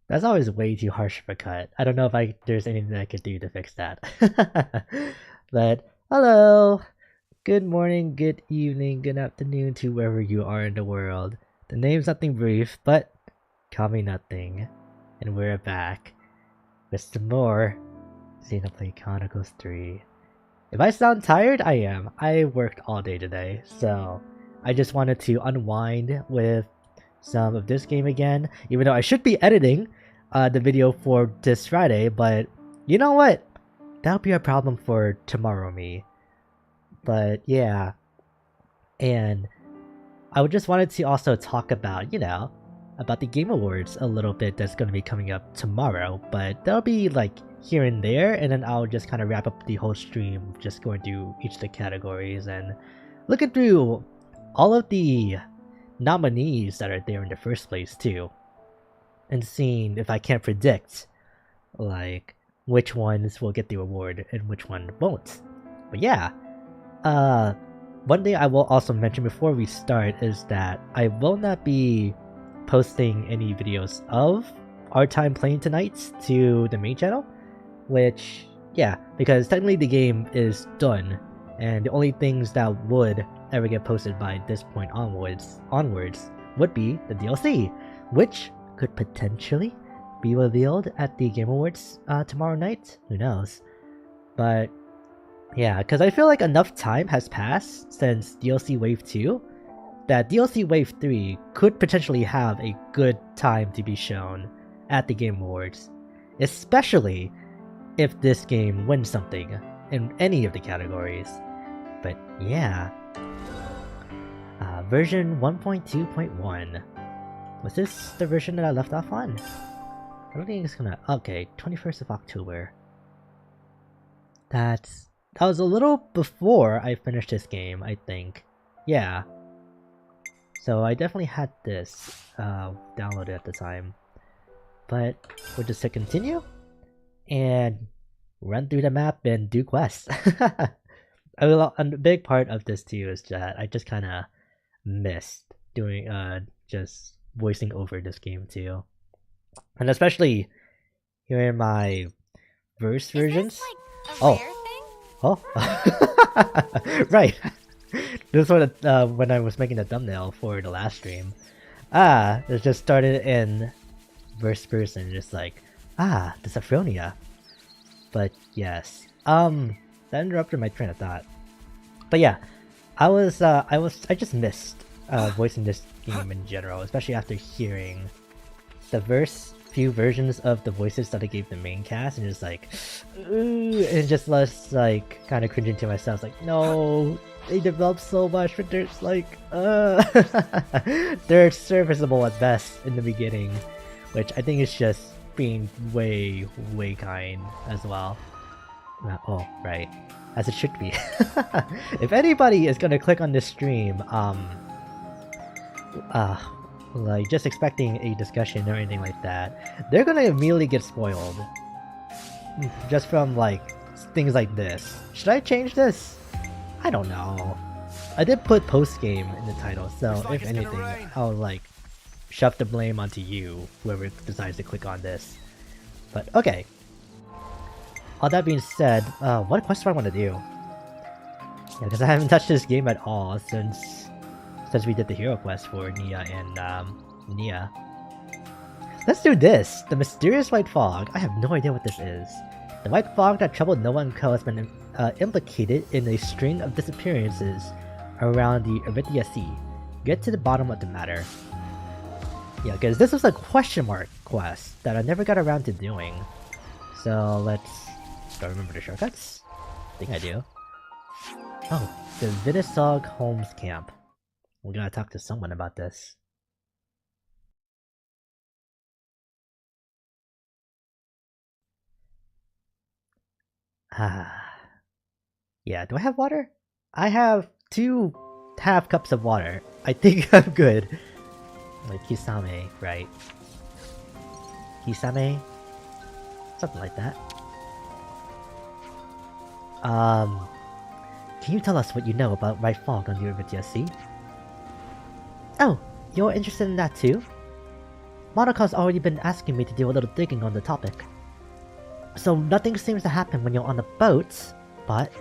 That's always way too harsh of a cut. I don't know if there's anything I could do to fix that. But hello, good morning, good evening, good afternoon to wherever you are in the world. The name's nothing brief, but call me nothing, and we're back with some more Xenoblade Chronicles 3. If I sound tired, I am. I worked all day today, so I just wanted to unwind with some of this game again, even though I should be editing the video for this Friday, but you know what? That'll be a problem for tomorrow me. But yeah, and I just wanted to also talk about, about the Game Awards a little bit that's going to be coming up tomorrow, but that'll be like here and there, and then I'll just kind of wrap up the whole stream, just going through each of the categories and looking through all of the nominees that are there in the first place too, and seeing if I can predict like which ones will get the award and which one won't. But yeah, one thing I will also mention before we start is that I will not be posting any videos of our time playing tonight to the main channel, which, yeah, because technically the game is done, and the only things that would ever get posted by this point onwards would be the DLC, which could potentially be revealed at the Game Awards tomorrow night. Who knows? But yeah, because I feel like enough time has passed since DLC Wave 2 that DLC Wave 3 could potentially have a good time to be shown at the Game Awards, especially if this game wins something in any of the categories. But yeah, version 1.2.1. Was this the version that I left off on? I don't think it's gonna... Okay, 21st of October. That was a little before I finished this game, I think. Yeah. So I definitely had this downloaded at the time. But we'll just hit continue and run through the map and do quests. A big part of this too is that I just kind of missed doing just voicing over this game too, and especially hearing my verse versions. Is this, like, a rare thing? Oh, right. This was when I was making the thumbnail for the last stream. It just started in first person, just like, the Saphronia. But yes, that interrupted my train of thought. But yeah, I just missed voicing this game in general, especially after hearing the few versions of the voices that I gave the main cast, and just like, ooh, and just less like kind of cringing to myself, like, no, they developed so much, but there's like, they're serviceable at best in the beginning, which I think is just being way kind as well. Oh, right. As it should be. If anybody is gonna click on this stream, like just expecting a discussion or anything like that, they're gonna immediately get spoiled. Just from like things like this. Should I change this? I don't know. I did put post-game in the title, so if anything, I'll like shove the blame onto you, whoever decides to click on this. But okay. All that being said, what quest do I want to do? Yeah, because I haven't touched this game at all since we did the hero quest for Nia and Nia. Let's do this! The mysterious white fog. I have no idea what this is. The white fog that troubled no one has been implicated in a string of disappearances around the Erythia Sea. Get to the bottom of the matter. Yeah, because this was a question mark quest that I never got around to doing. So let's... Do I remember the shortcuts? I think I do. Oh, the Vinisog Holmes Camp. We're gonna talk to someone about this. Yeah, do I have water? I have 2 half cups of water. I think I'm good. Like Kisame, right? Kisame? Something like that. Can you tell us what you know about white fog on the Erythia Sea? Oh, you're interested in that too? Monika's already been asking me to do a little digging on the topic. So nothing seems to happen when you're on a boat, but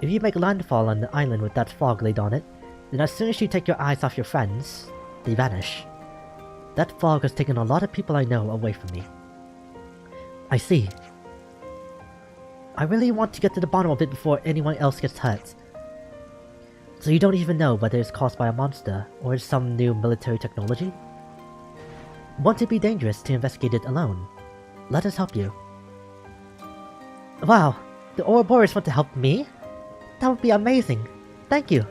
if you make landfall on the island with that fog laid on it, then as soon as you take your eyes off your friends, they vanish. That fog has taken a lot of people I know away from me. I see. I really want to get to the bottom of it before anyone else gets hurt. So you don't even know whether it's caused by a monster or some new military technology? Won't it be dangerous to investigate it alone? Let us help you. Wow, the Ouroboros want to help me? That would be amazing. Thank you.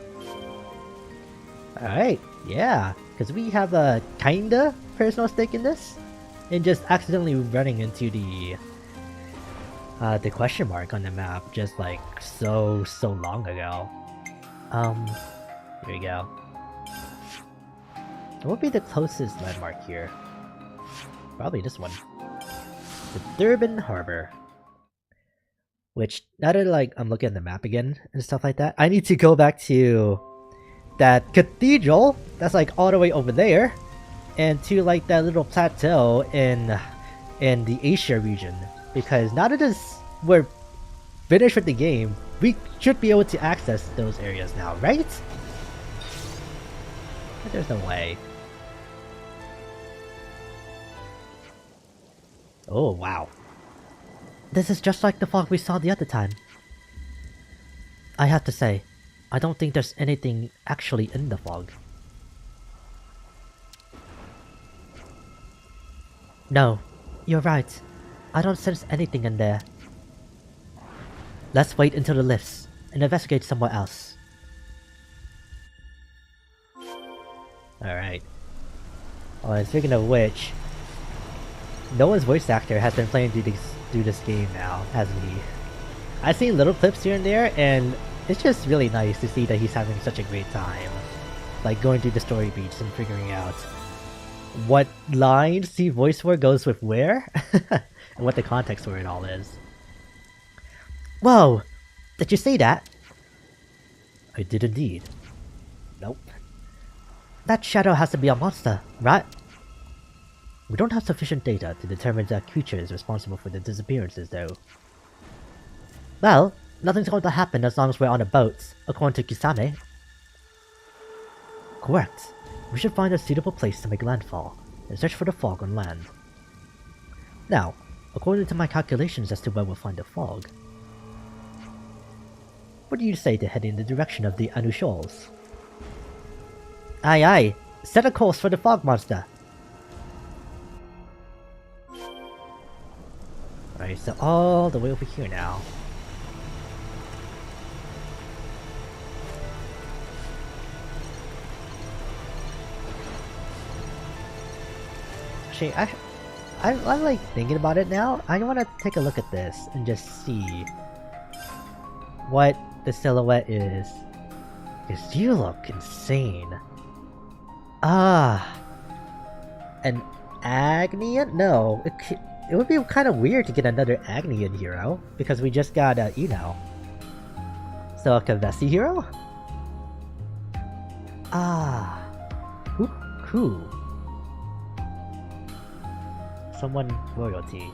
Alright, yeah, because we have a kinda personal stake in this. And just accidentally running into the question mark on the map just like so long ago. Here we go. What would be the closest landmark here? Probably this one. The Durban Harbor. Which, now that like I'm looking at the map again and stuff like that, I need to go back to that cathedral that's like all the way over there, and to like that little plateau in the Asia region, because now that we're finished with the game, we should be able to access those areas now, right? But there's no way. Oh wow. This is just like the fog we saw the other time. I have to say, I don't think there's anything actually in the fog. No, you're right. I don't sense anything in there. Let's wait until the lifts and investigate somewhere else. Alright. Oh, and speaking of which, Noah's voice actor has been playing through this game now, hasn't he? I've seen little clips here and there, and it's just really nice to see that he's having such a great time. Like going through the story beats and figuring out what lines the voice for goes with where, and what the context for it all is. Whoa! Did you see that? I did indeed. Nope. That shadow has to be a monster, right? We don't have sufficient data to determine that creature is responsible for the disappearances, though. Well, nothing's going to happen as long as we're on a boat, according to Kisame. Correct. We should find a suitable place to make landfall, and search for the fog on land. Now, according to my calculations as to where we'll find the fog, what do you say to heading in the direction of the Anu Shoals? Aye aye! Set a course for the fog monster! Alright, so all the way over here now. Actually, I'm like thinking about it now. I want to take a look at this and just see what the silhouette is. Because you look insane. Ah, an Agnian? No, it would be kind of weird to get another Agnian hero because we just got Eno. So a Kavesi hero? Ah, who? Someone royalty.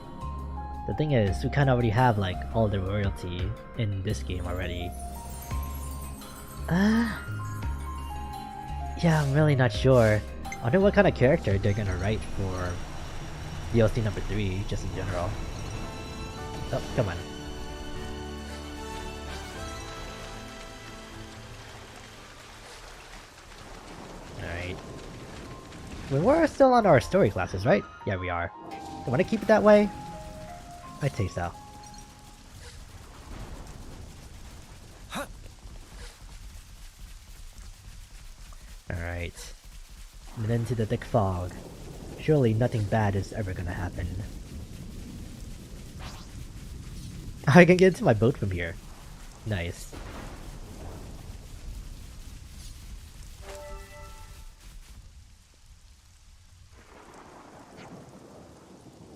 The thing is, we kind of already have like all the royalty in this game already. Yeah, I'm really not sure. I wonder what kind of character they're gonna write for DLC number 3, just in general. Oh, come on. Alright. We're still on our story classes, right? Yeah, we are. You wanna keep it that way? I'd say so. Alright. And into the thick fog. Surely nothing bad is ever gonna happen. I can get into my boat from here. Nice.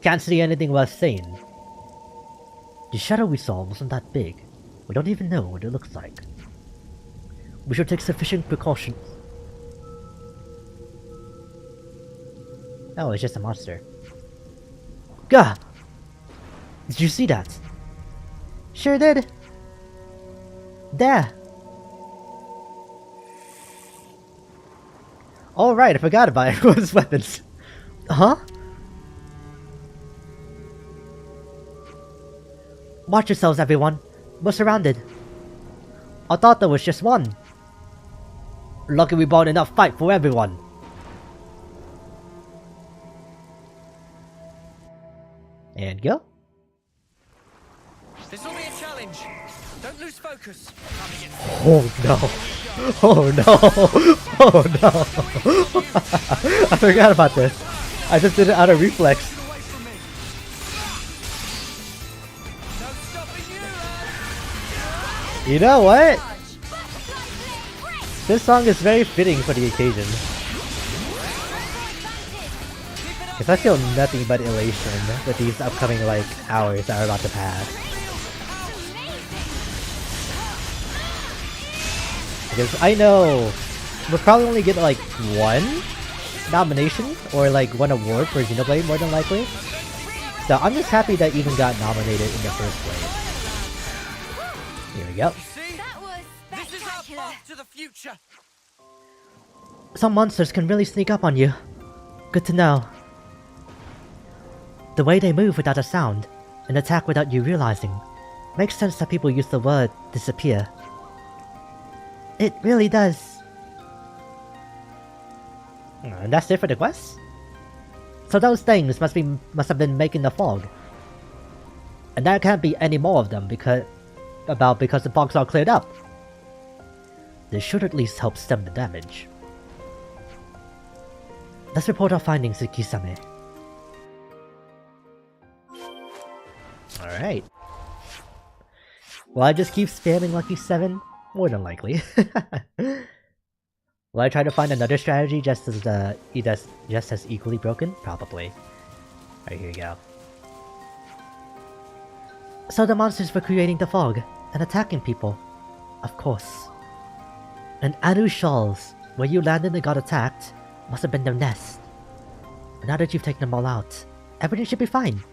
Can't see anything worth saying. The shadow we saw wasn't that big. We don't even know what it looks like. We should take sufficient precautions. Oh, it's just a monster. Gah! Did you see that? Sure did! There! Oh right, I forgot about everyone's weapons. Huh? Watch yourselves, everyone. We're surrounded. I thought there was just one. Lucky we bought enough fight for everyone. And go. This will be a challenge. Don't lose focus. Oh no. Oh no. Oh no. I forgot about this. I just did it out of reflex. You know what? This song is very fitting for the occasion. Because I feel nothing but elation with these upcoming like hours that are about to pass. Because I know we'll probably only get like one nomination or like one award for Xenoblade more than likely. So I'm just happy that even got nominated in the first place. Here we go. This is our path to the future. Some monsters can really sneak up on you. Good to know. The way they move without a sound and attack without you realizing makes sense that people use the word disappear. It really does. And that's it for the quest? So those things must have been making the fog. And there can't be any more of them because the fog's all cleared up. This should at least help stem the damage. Let's report our findings to Kisame. Alright. Will I just keep spamming Lucky 7? More than likely. Will I try to find another strategy just as equally broken? Probably. Alright, here we go. So the monsters were creating the fog and attacking people. Of course. And Anu's shawls, where you landed and got attacked, must have been their nest. But now that you've taken them all out, everything should be fine.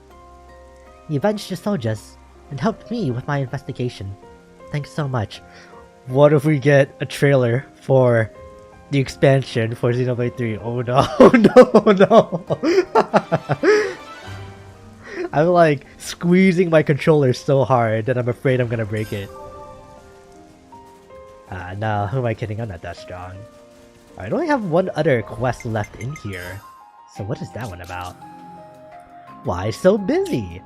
You avenged your soldiers and helped me with my investigation. Thanks so much. What if we get a trailer for the expansion for Xenoblade 3? Oh no, no. I'm like squeezing my controller so hard that I'm afraid I'm gonna break it. No, who am I kidding? I'm not that strong. I only have one other quest left in here. So what is that one about? Why so busy?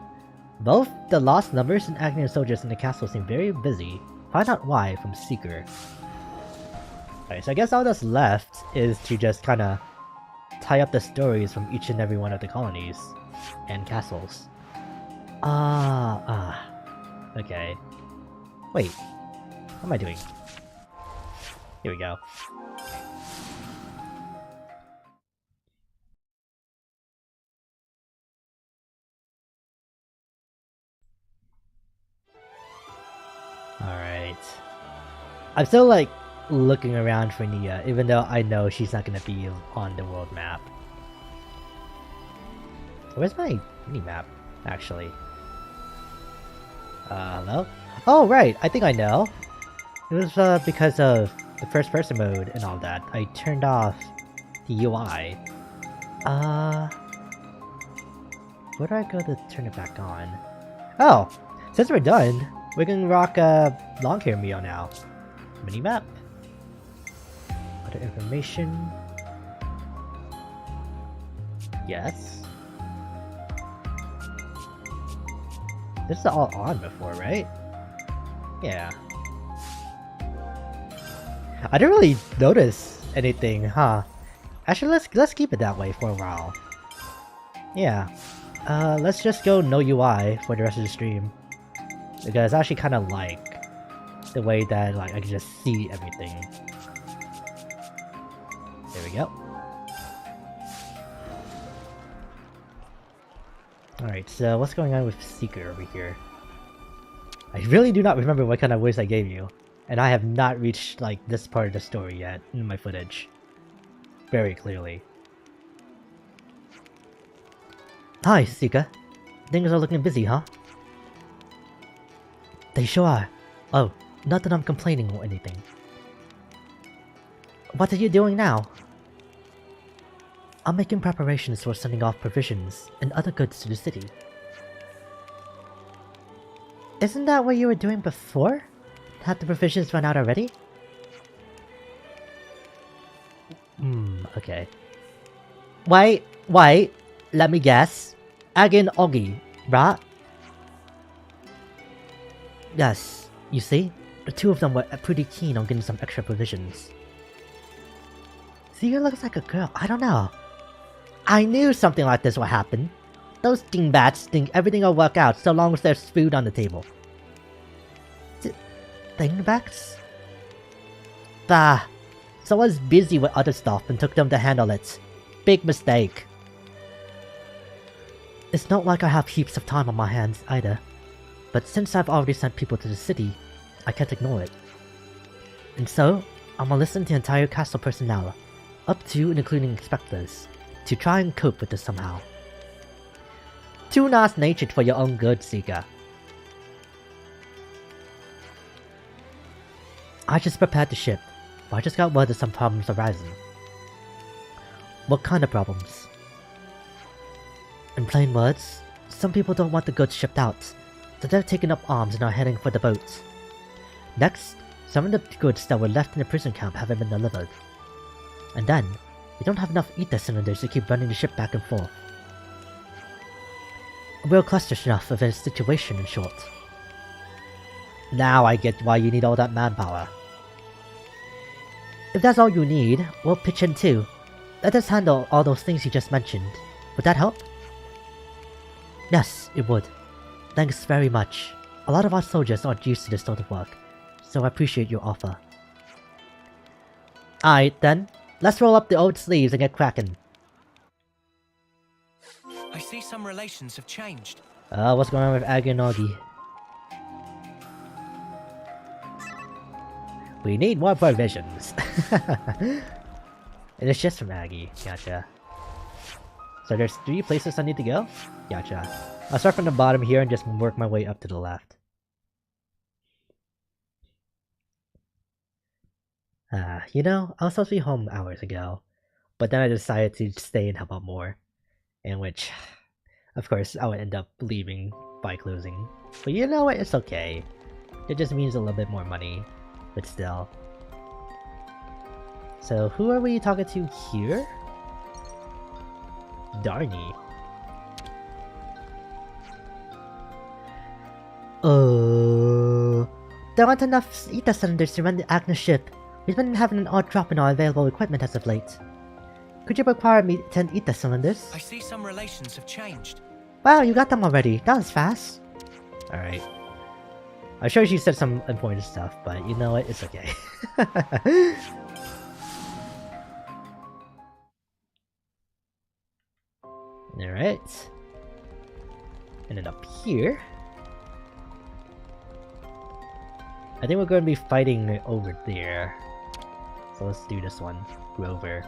Both the lost numbers and acting soldiers in the castle seem very busy. Find out why from Seeker. Alright, so I guess all that's left is to just kinda tie up the stories from each and every one of the colonies and castles. Okay. Wait, what am I doing? Here we go. Alright. I'm still like looking around for Nia, even though I know she's not gonna be on the world map. Where's my mini-map, actually? Hello? Oh, right, I think I know. It was because of the first person mode and all that. I turned off the UI. Where do I go to turn it back on? Oh, since we're done, we can rock long hair Mio now. Minimap. Other information. Yes. This is all on before, right? Yeah. I didn't really notice anything, huh? Actually, let's keep it that way for a while. Yeah. Let's just go no UI for the rest of the stream. Because I actually kind of like the way that like I can just see everything. There we go. Alright, so what's going on with Seeker over here? I really do not remember what kind of voice I gave you. And I have not reached like this part of the story yet in my footage. Very clearly. Hi, Sika. Things are looking busy, huh? They sure are. Oh, not that I'm complaining or anything. What are you doing now? I'm making preparations for sending off provisions and other goods to the city. Isn't that what you were doing before? Had the provisions run out already? Okay. Wait, let me guess. Agin Ogi, right? Yes, you see? The two of them were pretty keen on getting some extra provisions. Zia looks like a girl, I don't know. I knew something like this would happen. Those dingbats think everything will work out so long as there's food on the table. Dingbats? Bah, someone's busy with other stuff and took them to handle it. Big mistake. It's not like I have heaps of time on my hands either. But since I've already sent people to the city, I can't ignore it. And so, I'm gonna listen to the entire castle personnel, up to and including inspectors, to try and cope with this somehow. Too nice-natured for your own good, Sika. I just prepared the ship, but I just got word that some problems arising. What kind of problems? In plain words, some people don't want the goods shipped out, so they're taking up arms and are heading for the boats. Next, some of the goods that were left in the prison camp haven't been delivered. And then, we don't have enough ether cylinders to keep running the ship back and forth. A real cluster enough of a situation, in short. Now I get why you need all that manpower. If that's all you need, we'll pitch in too. Let us handle all those things you just mentioned. Would that help? Yes, it would. Thanks very much. A lot of our soldiers aren't used to this sort of work, so I appreciate your offer. Alright then, let's roll up the old sleeves and get cracking. I see some relations have changed. What's going on with Aginogi? We need more provisions. And it's just from Aggie. Gotcha. So there's 3 places I need to go? Gotcha. I'll start from the bottom here and just work my way up to the left. You know, I was supposed to be home hours ago, but then I decided to stay and help out more. In which, of course, I would end up leaving by closing. But you know what? It's okay. It just means a little bit more money. But still. So, who are we talking to here? Darny. There aren't enough ether cylinders to run the Agnes ship. We've been having an odd drop in our available equipment as of late. Could you require me 10 ether cylinders? I see some relations have changed. Wow, you got them already. That was fast. Alright. I'm sure she said some important stuff, but you know what? It's okay. Alright. And then up here... I think we're going to be fighting over there. So let's do this one. Grover.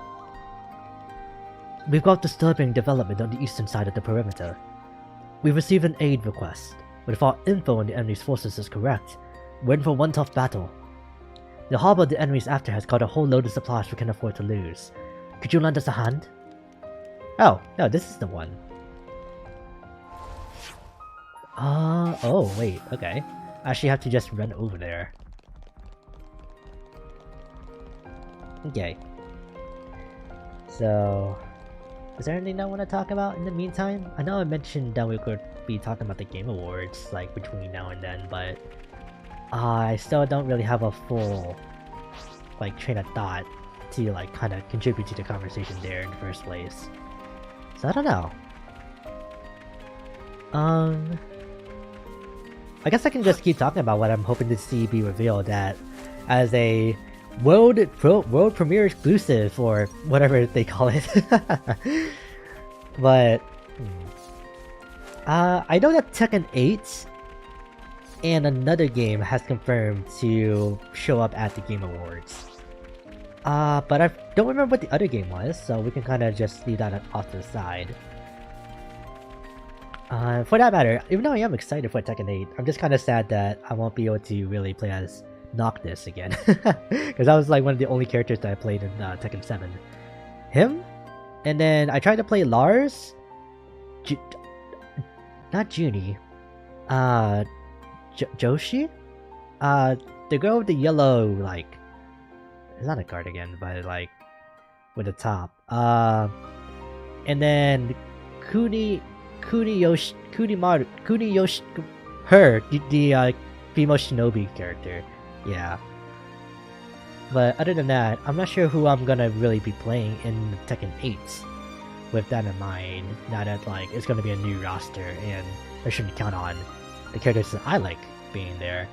We've got disturbing development on the eastern side of the perimeter. We've received an aid request, but if our info on the enemy's forces is correct, we're in for one tough battle. The harbor the enemy's after has got a whole load of supplies we can afford to lose. Could you lend us a hand? Oh, no, this is the one. Oh, wait, okay. I actually have to just run over there. Okay. So... is there anything I want to talk about in the meantime? I know I mentioned that we could be talking about the Game Awards, like, between now and then, but... I still don't really have a full, like, train of thought to, like, kind of contribute to the conversation there in the first place. So I don't know. I guess I can just keep talking about what I'm hoping to see be revealed at as a world premiere exclusive, or whatever they call it. But I know that Tekken 8 and another game has confirmed to show up at the Game Awards. But I don't remember what the other game was, so we can kind of just leave that off to the side. For that matter, even though I am excited for Tekken 8, I'm just kind of sad that I won't be able to really play as Noctis again. Because that was like one of the only characters that I played in Tekken 7. Him? And then I tried to play Lars? Not Junie. Joshi? The girl with the yellow, like... It's not a cardigan, but like... with the top. And then... Kuniyoshi, her, the female shinobi character. Yeah. But other than that, I'm not sure who I'm gonna really be playing in Tekken 8. With that in mind, now that like it's gonna be a new roster, and I shouldn't count on the characters that I like being there.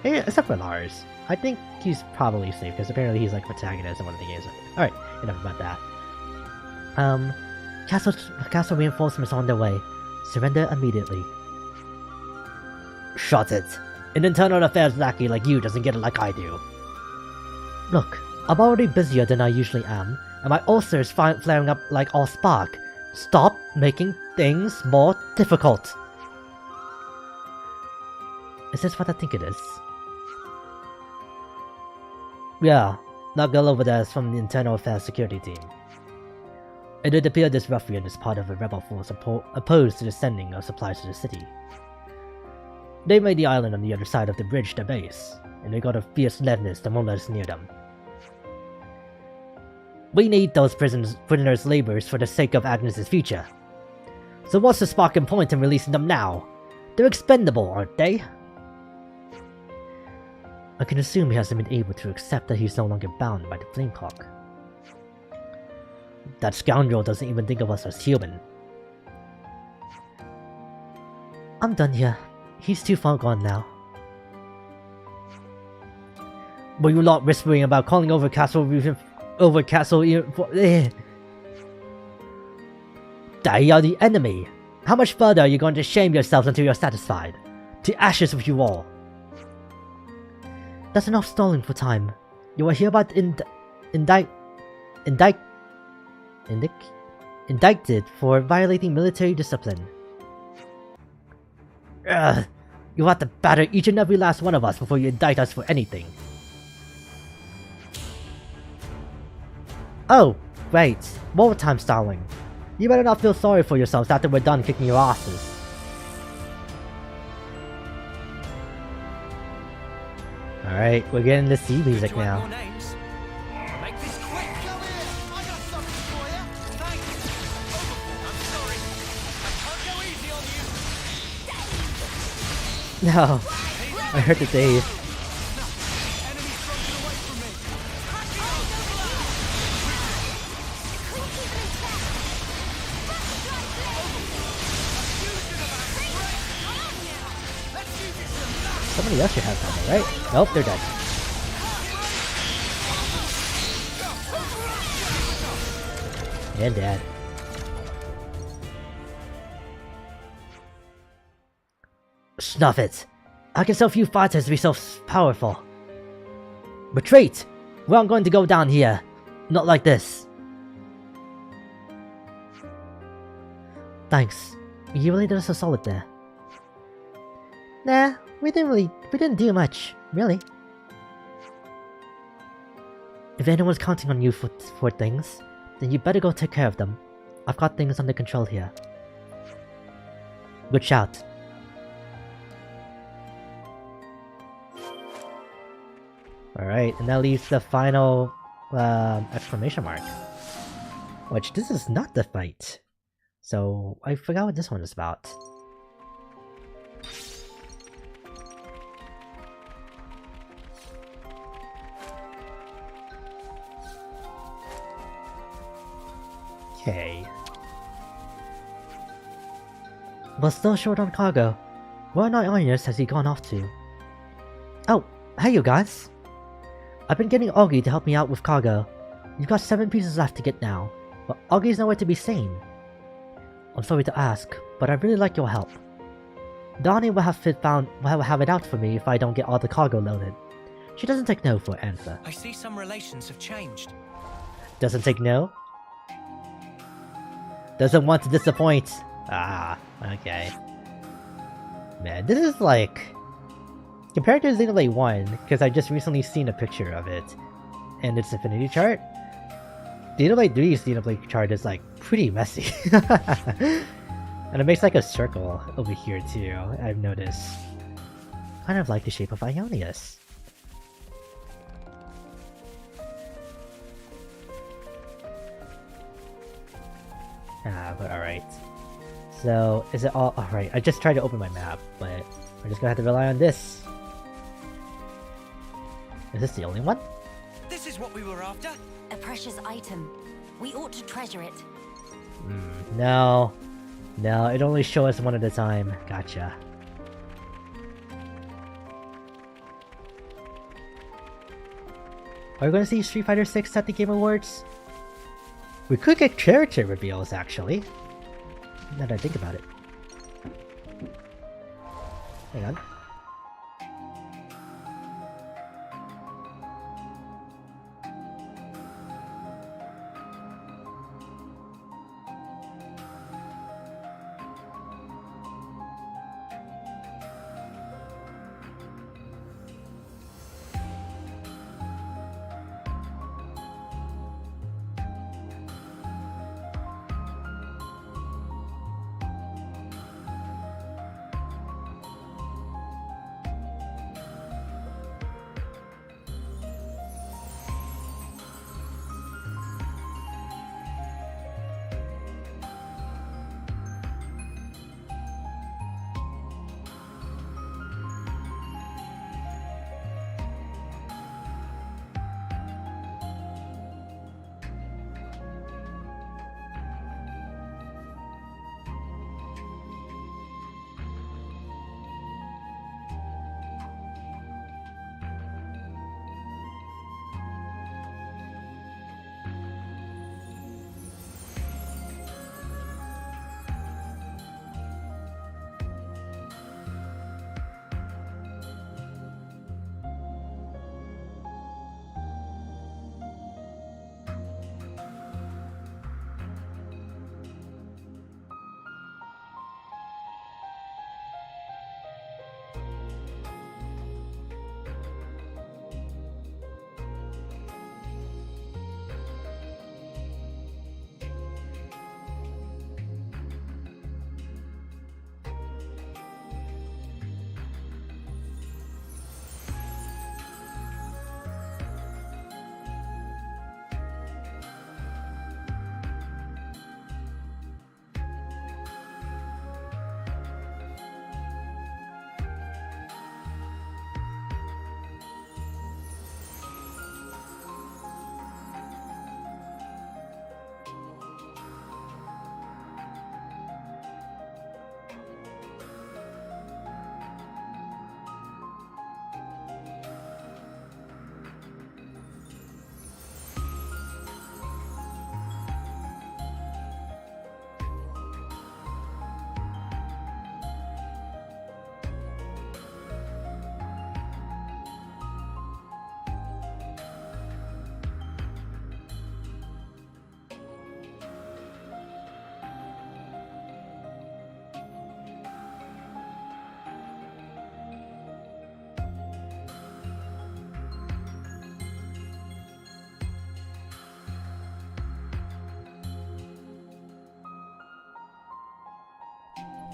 Yeah, except for Lars. I think he's probably safe because apparently he's like protagonist in one of the games. Alright, enough about that. Castle reinforcements on their way. Surrender immediately. Shut it. An internal affairs lackey like you doesn't get it like I do. Look, I'm already busier than I usually am, and my ulcer's flaring up like all spark. Stop making things more difficult. Is this what I think it is? Yeah, that girl over there is from the Internal Affairs Security Team. It would appear this ruffian is part of a rebel force opposed to the sending of supplies to the city. They made the island on the other side of the bridge their base, and they got a fierce readiness that won't let us near them. We need those prisoners' labors for the sake of Agnes's future. So what's the sparking point in releasing them now? They're expendable, aren't they? I can assume he hasn't been able to accept that he's no longer bound by the flame clock. That scoundrel doesn't even think of us as human. I'm done here. He's too far gone now. Were you not whispering about calling over castle They are the enemy. How much further are you going to shame yourselves until you're satisfied? To ashes with you all. That's enough stalling for time. You are hereby indicted for violating military discipline. Ugh, you have to batter each and every last one of us before you indict us for anything. Oh, great. More time stalling. You better not feel sorry for yourselves after we're done kicking your asses. Alright, we're getting the sea music now. No, I heard the Dave. Somebody else should have that, right? Nope, they're dead. And dead. Snuff it! How can so few fighters be so powerful? Retreat! We're not going to go down here. Not like this. Thanks. You really did us a solid there. Nah, we didn't do much, really. If anyone's counting on you for things, then you better go take care of them. I've got things under control here. Good shout. Alright, and that leaves the final exclamation mark. Which, this is not the fight. So, I forgot what this one is about. Okay. We're still short on cargo. Where in our ironers has he gone off to? Oh, hey you guys! I've been getting Augie to help me out with cargo. You've got 7 pieces left to get now, but Augie's nowhere to be seen. I'm sorry to ask, but I really like your help. Donnie will have it out for me if I don't get all the cargo loaded. She doesn't take no for an answer. I see some relations have changed. Doesn't take no? Doesn't want to disappoint. Ah, okay. Man, this is like... Compared to Xenoblade 1, because I just recently seen a picture of it, and its affinity chart, Xenoblade 3's Xenoblade chart is like pretty messy. And it makes like a circle over here too, I've noticed. Kind of like the shape of Ionius. Ah, but alright. So, is it all... Alright, I just tried to open my map, but we're just gonna have to rely on this. Is this the only one? This is what we were after. A precious item. We ought to treasure it. No. No, it only shows us one at a time. Gotcha. Are we going to see Street Fighter 6 at the Game Awards? We could get character reveals, actually. Now that I think about it. Hang on.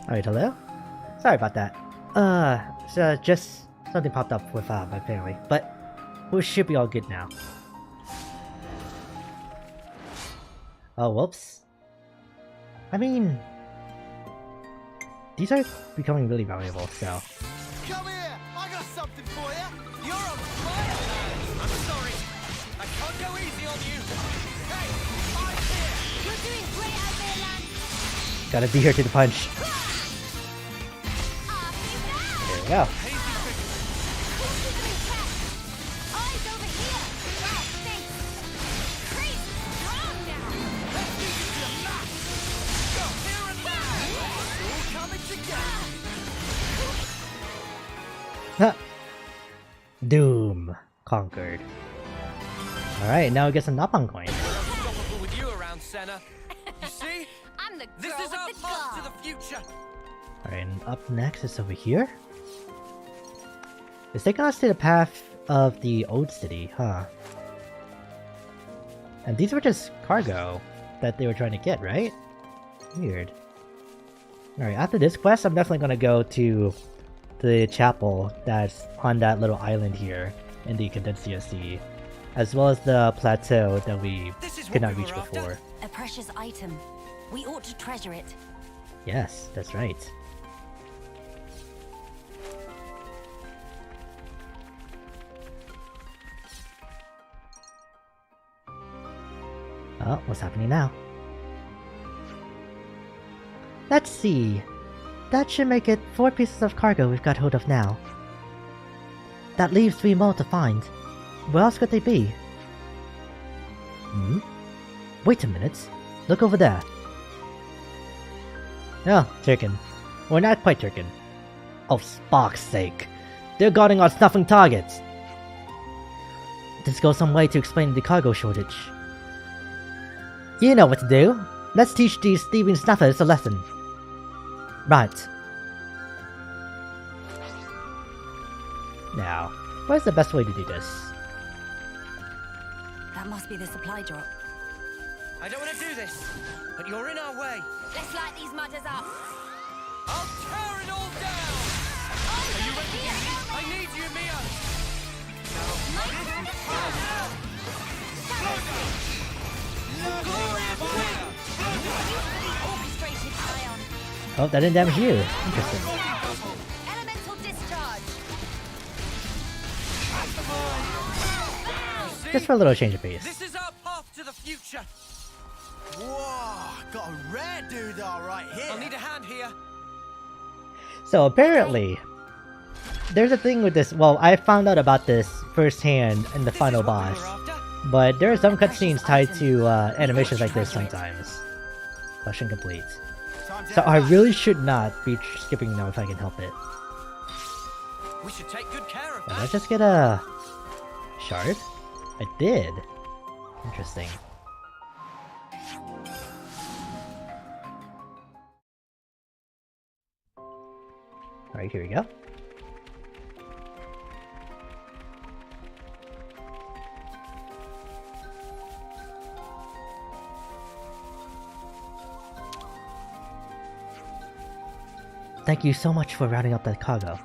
Alright, hello? Sorry about that. So just something popped up with my family, but we should be all good now. Oh, whoops. I mean, these are becoming really valuable, so... Come here! I got something for you! You're on fire, man! I'm sorry! I can't go easy on you! Hey! I'm here! You're doing great out there, Lance. Gotta be here to the punch. There we go. Eyes over here. Wow, thanks. Great. Calm down. Let's do this to the max! Go here and now! It's all coming together! Doom conquered. Alright, now we get some Napalm coins. Unstoppable with you around, Senna. You see? I'm I'm the This girl is with our the path to gun. the future. Alright, and up next is over here. It's taking us to the path of the old city, huh? And these were just cargo that they were trying to get, right? Weird. Alright, after this quest, I'm definitely gonna go to the chapel that's on that little island here in the Condensia Sea, as well as the plateau that we This is could what not we reach were after. before. A precious item. We ought to treasure it. Yes, that's right. Oh, what's happening now? Let's see. That should make it 4 pieces of cargo we've got hold of now. That leaves 3 more to find. Where else could they be? Hmm? Wait a minute. Look over there. Oh, chicken. Well, not quite chicken. Oh, spark's sake. They're guarding our snuffing targets. This goes some way to explain the cargo shortage. You know what to do. Let's teach these thieving snuffers a lesson. Right. Now, where's the best way to do this? That must be the supply drop. I don't want to do this, but you're in our way. Let's light these mudders up. I'll tear it all down. Are you ready? I need you, Mia. My turn to fire. Orchestrated ion. Oh, that didn't damage you. Interesting. Elemental discharge. Just for a little change of pace. This is our path to the future. Whoa, got a rare doodah right here. I'll need a hand here. So apparently, there's a thing with this. Well, I found out about this firsthand in the This final is what we boss, were after. but there are some cutscenes tied to animations like this sometimes. Question complete. Time to So head I back. really should not be skipping them if I can help it. We should take good care of Did I that. just get a shard? I did. Interesting. Alright, here we go. Thank you so much for rounding up that cargo.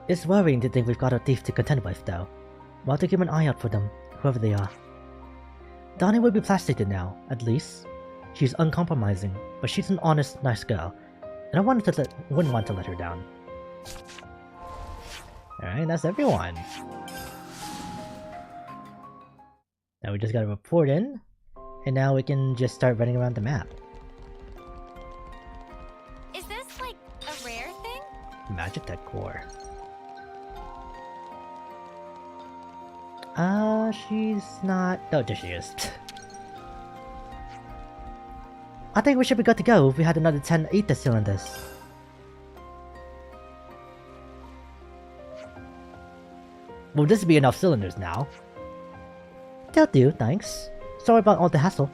It's worrying to think we've got a thief to contend with, though. We'll have to keep an eye out for them, whoever they are. Donnie will be plasticated now, at least. She's uncompromising, but she's an honest, nice girl, and I wouldn't want to let her down. Alright, that's everyone. Now we just gotta report in, and now we can just start running around the map. Is this like a rare thing? Magic Tech Core. She's not... Oh, there she is. I think we should be good to go if we had another 10 ether cylinders. Will this be enough cylinders now? They'll do, thanks. Sorry about all the hassle.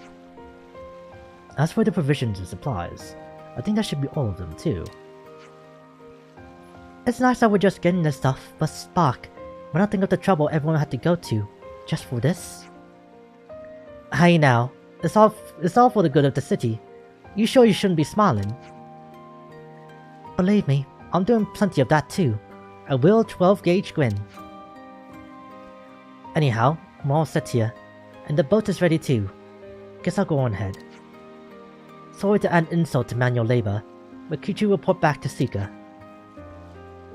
As for the provisions and supplies, I think that should be all of them too. It's nice that we're just getting this stuff, but Spark, when I think of the trouble everyone had to go to, just for this? Hey now, it's all for the good of the city. You sure you shouldn't be smiling? Believe me, I'm doing plenty of that too. A real 12-gauge grin. Anyhow, I'm all set here, and the boat is ready too. Guess I'll go on ahead. Sorry to add insult to manual labor, but could you report back to Seeker?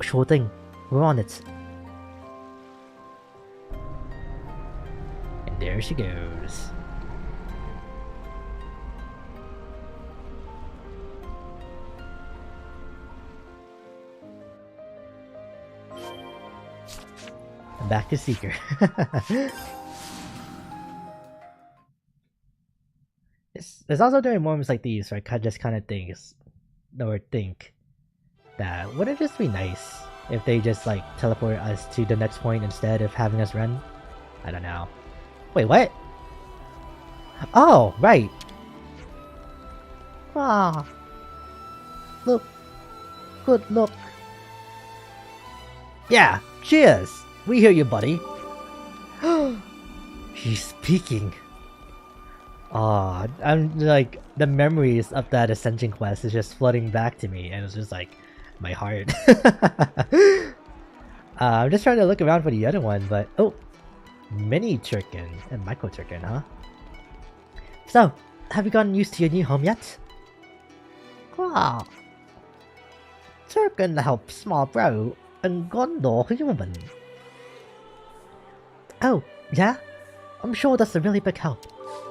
Sure thing, we're on it. And there she goes. And back to Seeker. It's also during moments like these where I just kind of think that wouldn't it just be nice if they just like teleport us to the next point instead of having us run? I don't know. Wait, what? Oh, right. Ah, look, good look. Yeah, cheers. We hear you, buddy. He's speaking. Ah, I'm like the memories of that Ascension quest is just flooding back to me, and it's just like my heart. I'm just trying to look around for the other one, but oh, mini Turkin and micro Turkin, huh? So, have you gotten used to your new home yet? Wow. Turkin helps small bro and Gondor human. Oh, yeah? I'm sure that's a really big help.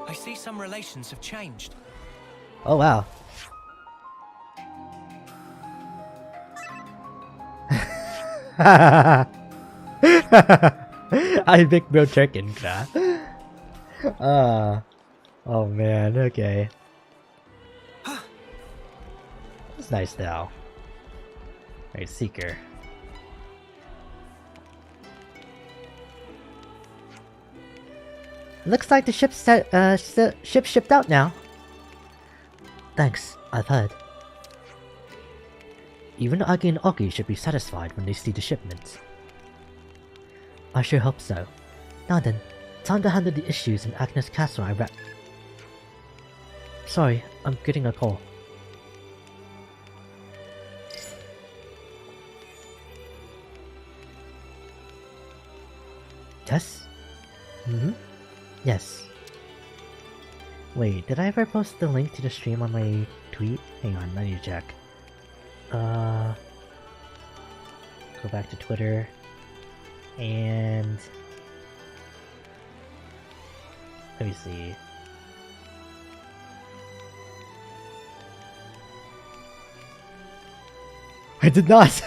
I see some relations have changed. Oh wow. I big bro Turkin ka. Oh man, okay. That's nice though. Alright, Seeker. Looks like the ship's ship shipped out now. Thanks, I've heard. Even Agi and Oggy should be satisfied when they see the shipment. I sure hope so. Now then, time to handle the issues in Agnes Castle I rep. Sorry, I'm getting a call. Yes? Mm-hmm. Yes. Wait, did I ever post the link to the stream on my tweet? Hang on, I need to check. Go back to Twitter. And... let me see. I did not!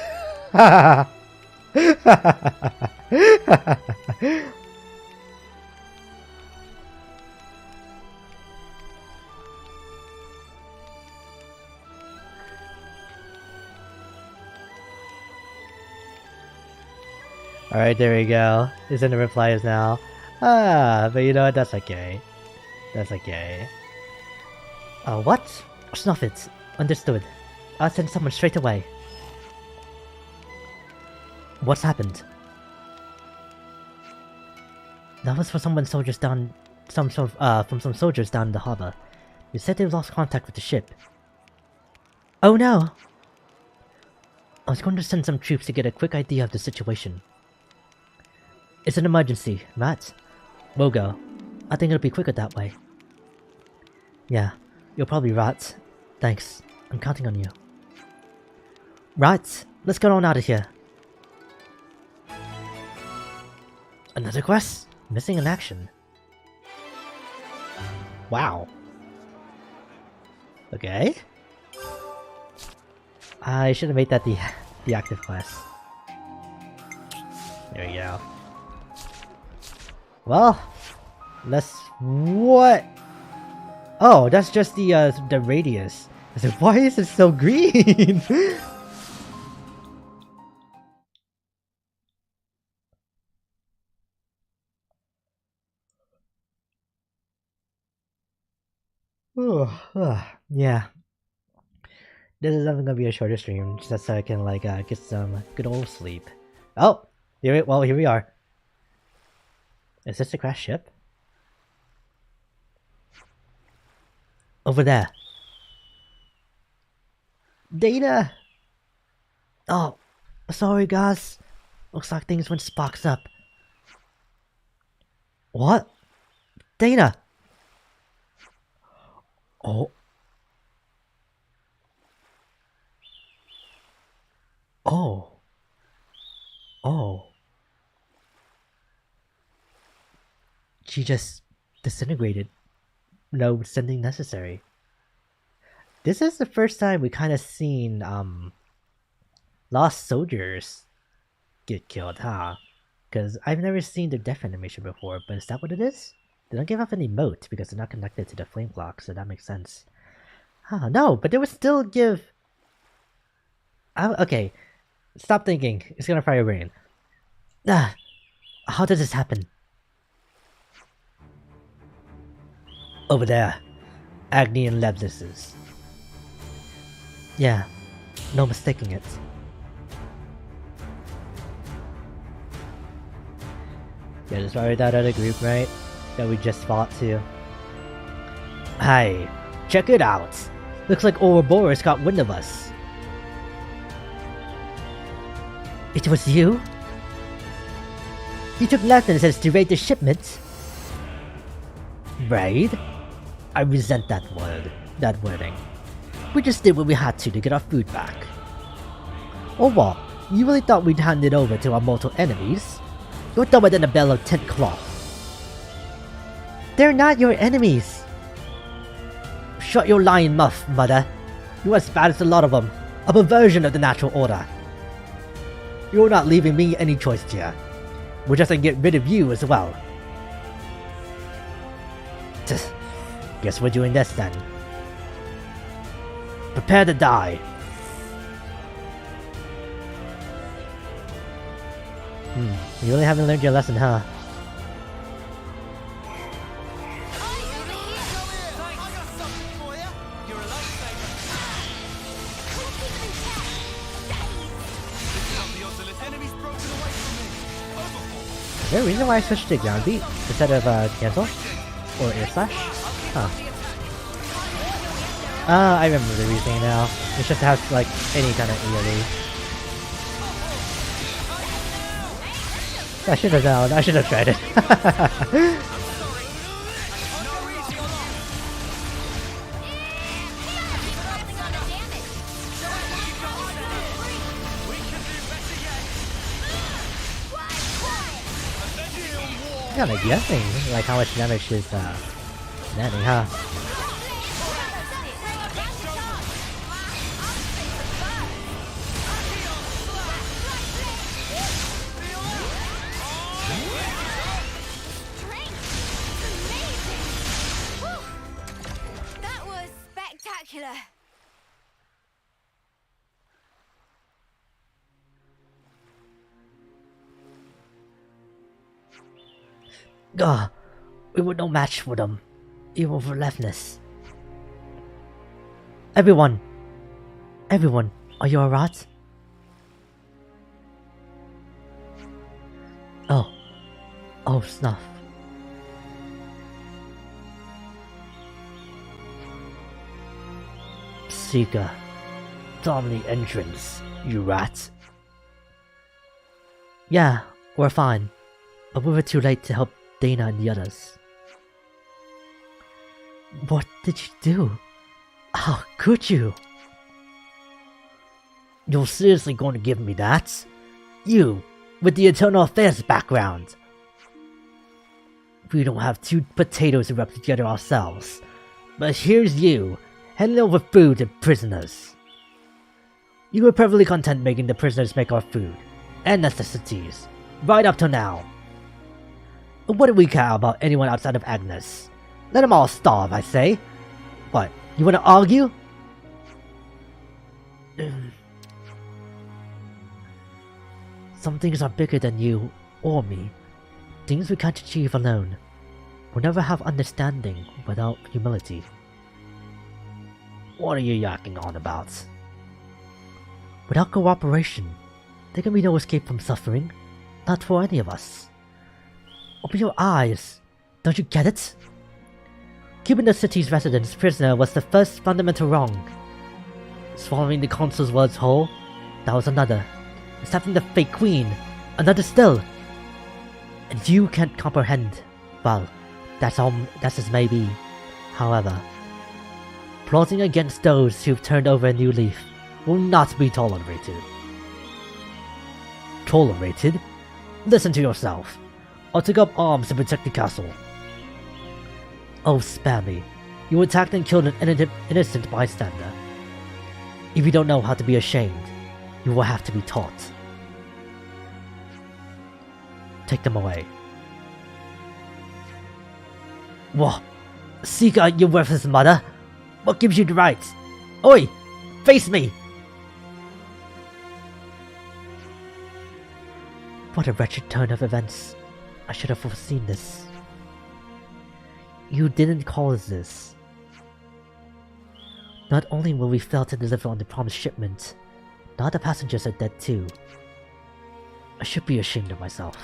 Alright, there we go. It's in the replies now. Ah, but you know what? That's okay. That's okay. What? Snuff it. Understood. I'll send someone straight away. What's happened? That was for some soldiers down from some soldiers down in the harbor. They said they lost contact with the ship. Oh no! I was going to send some troops to get a quick idea of the situation. It's an emergency, right? We'll go. I think it'll be quicker that way. Yeah, you're probably right. Thanks. I'm counting on you. Right, let's get on out of here. Another quest? Missing in action. Wow. Okay. I should have made that the active quest. There we go. Well, let's... what? Oh, that's just the radius. I said, why is it so green? Yeah. This is definitely gonna be a shorter stream, just so I can like get some good old sleep. Oh, here we are. Is this a crashed ship? Over there. Data. Oh, sorry guys. Looks like things went sparks up. What? Dana. Oh. Oh. Oh. She just disintegrated. No sending necessary. This is the first time we kind of seen lost soldiers get killed, huh? Because I've never seen the death animation before, but is that what it is? They don't give off any moat because they're not connected to the flame block, so that makes sense. Huh, no, but they would still give... okay, stop thinking. It's gonna fry your brain. How did this happen? Over there. Agni and Leblis's. Yeah, no mistaking it. Yeah, just probably that other group, right? That we just fought to. Hey, check it out! Looks like Ouroboros got wind of us. It was you? You took lessons to raid the shipment? Raid? I resent that word. That wording. We just did what we had to get our food back. Or what? You really thought we'd hand it over to our mortal enemies? You're dumber than a bell of 10 cloth. They're not your enemies! Shut your lying mouth, mother. You're as bad as a lot of them. A perversion of the natural order. You're not leaving me any choice here. We're just gonna get rid of you as well. Guess we're doing this then. Prepare to die. You really haven't learned your lesson, huh? You're a lifesaver. Enemy's broken away from me. Overhaul. Is there a reason why I switched to ground beat instead of cancel? Or air slash? Huh. I remember the reasoning now. It's just to have like any kind of AoE. I should have known. I should have tried it. I'm kinda guessing like how much damage is landing, huh? That was spectacular. Gah, we were no match for them, even for relentless. Everyone, are you alright? Oh, snuff. Seeker, storm the entrance, you rat. Yeah, we're fine, but we were too late to help Dana and the others. What did you do? How could you? You're seriously going to give me that? You, with the Eternal Affairs background. We don't have two potatoes to rub together ourselves. But here's you, handing over food to prisoners. You were perfectly content making the prisoners make our food and necessities, right up till now. What do we care about anyone outside of Agnes? Let them all starve, I say. What, you want to argue? Some things are bigger than you or me. Things we can't achieve alone. We'll never have understanding without humility. What are you yakking on about? Without cooperation, there can be no escape from suffering. Not for any of us. Open your eyes. Don't you get it? Keeping the city's residents prisoner was the first fundamental wrong. Swallowing the consul's words whole, that was another. Accepting the fake queen, another still. And you can't comprehend. Well, that's as may be. However, plotting against those who've turned over a new leaf will not be tolerated. Tolerated? Listen to yourself. I'll take up arms to protect the castle. Oh, spare me. You attacked and killed an innocent bystander. If you don't know how to be ashamed, you will have to be taught. Take them away. What? Seeker, you worthless mother! What gives you the right? Oi! Face me! What a wretched turn of events. I should have foreseen this. You didn't cause this. Not only will we fail to deliver on the promised shipment, the other passengers are dead too. I should be ashamed of myself.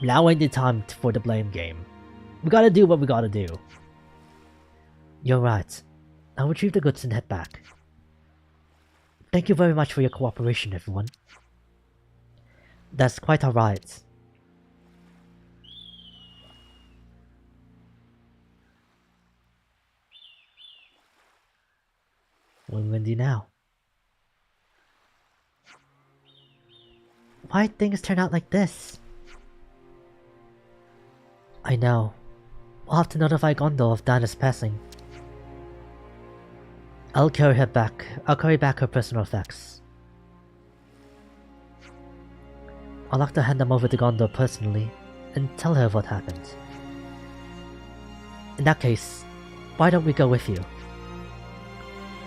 Now ain't the time for the blame game. We gotta do what we gotta do. You're right. I'll retrieve the goods and head back. Thank you very much for your cooperation, everyone. That's quite alright. What will we do now? Why'd things turn out like this? I know. We'll have to notify Gondo of Dinah's passing. I'll carry back her personal effects. I'll have to hand them over to Gondo personally and tell her what happened. In that case, why don't we go with you?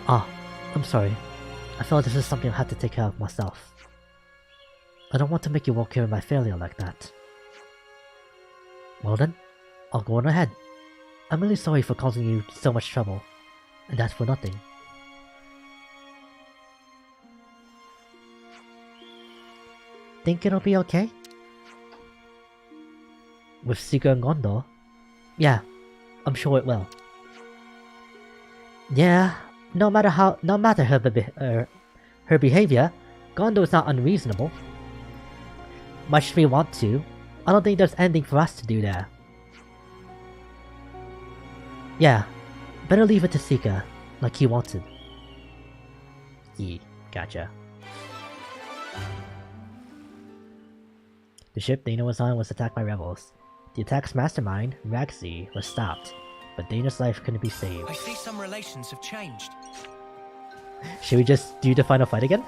Ah, I'm sorry. I felt this is something I had to take care of myself. I don't want to make you walk here in my failure like that. Well then, I'll go on ahead. I'm really sorry for causing you so much trouble, and that's for nothing. Think it'll be okay? With Suga and Gondo? Yeah, I'm sure it will. Yeah, no matter her behavior, Gondo is not unreasonable. Much as we want to, I don't think there's anything for us to do there. Yeah, better leave it to Sika, like he wanted. Yeah, gotcha. The ship Dana was on was attacked by rebels. The attack's mastermind, Raxi, was stopped, but Dana's life couldn't be saved. I see some relations have changed. Should we just do the final fight again?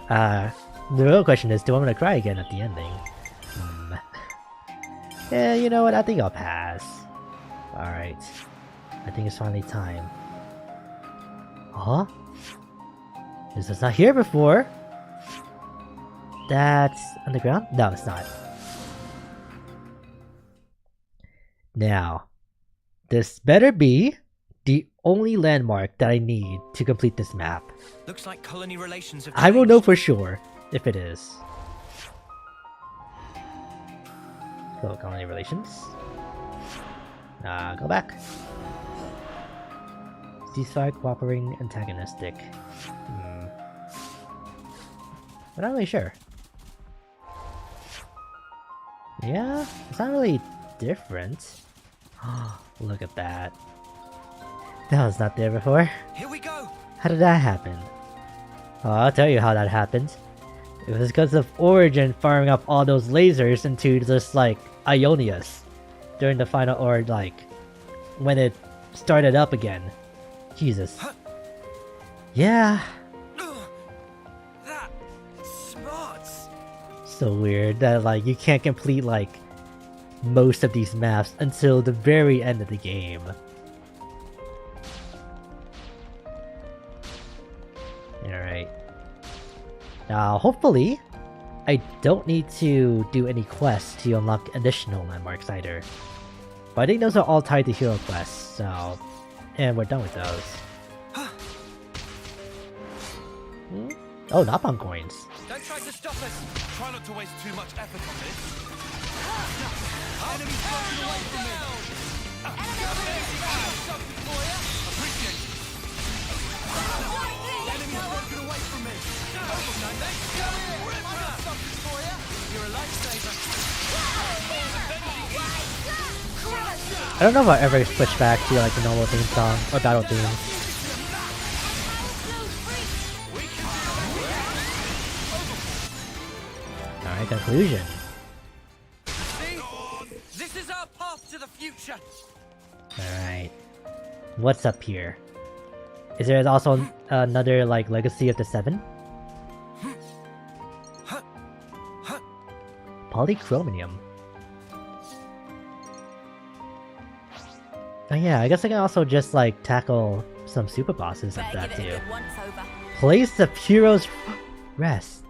The real question is, do I want to cry again at the ending? Yeah, you know what? I think I'll pass. Alright. I think it's finally time. Huh? This was not here before! That's underground? No, it's not. Now, this better be the only landmark that I need to complete this map. Looks like colony relations have I will know changed. for sure if it is. Go colony relations. Go back. Ceasefire, cooperating, antagonistic. I'm not really sure. Yeah, it's not really different. Look at that. That was not there before. Here we go. How did that happen? Oh, I'll tell you how that happened. It was because of Origin firing up all those lasers into just like Ionius during the final, or like when it started up again. Jesus. Yeah. That smarts. So weird that like you can't complete like most of these maps until the very end of the game. Alright. Now hopefully I don't need to do any quests to unlock additional landmarks either. But I think those are all tied to hero quests, so... And we're done with those. Oh, Napalm coins. Don't try to stop us. Try not to waste too much effort on this. Enemies broken away from me. Something for you. Appreciate it. Enemies broken away from me. I got something for you. You're a lifesaver. I don't know if I'll ever switch back to like the normal theme song or battle theme. Alright, conclusion. See? This is our path to the future. Alright. What's up here? Is there also another like Legacy of the Seven? Polychromium. Oh yeah, I guess I can also just like tackle some super bosses like that too. Place of Heroes Rest.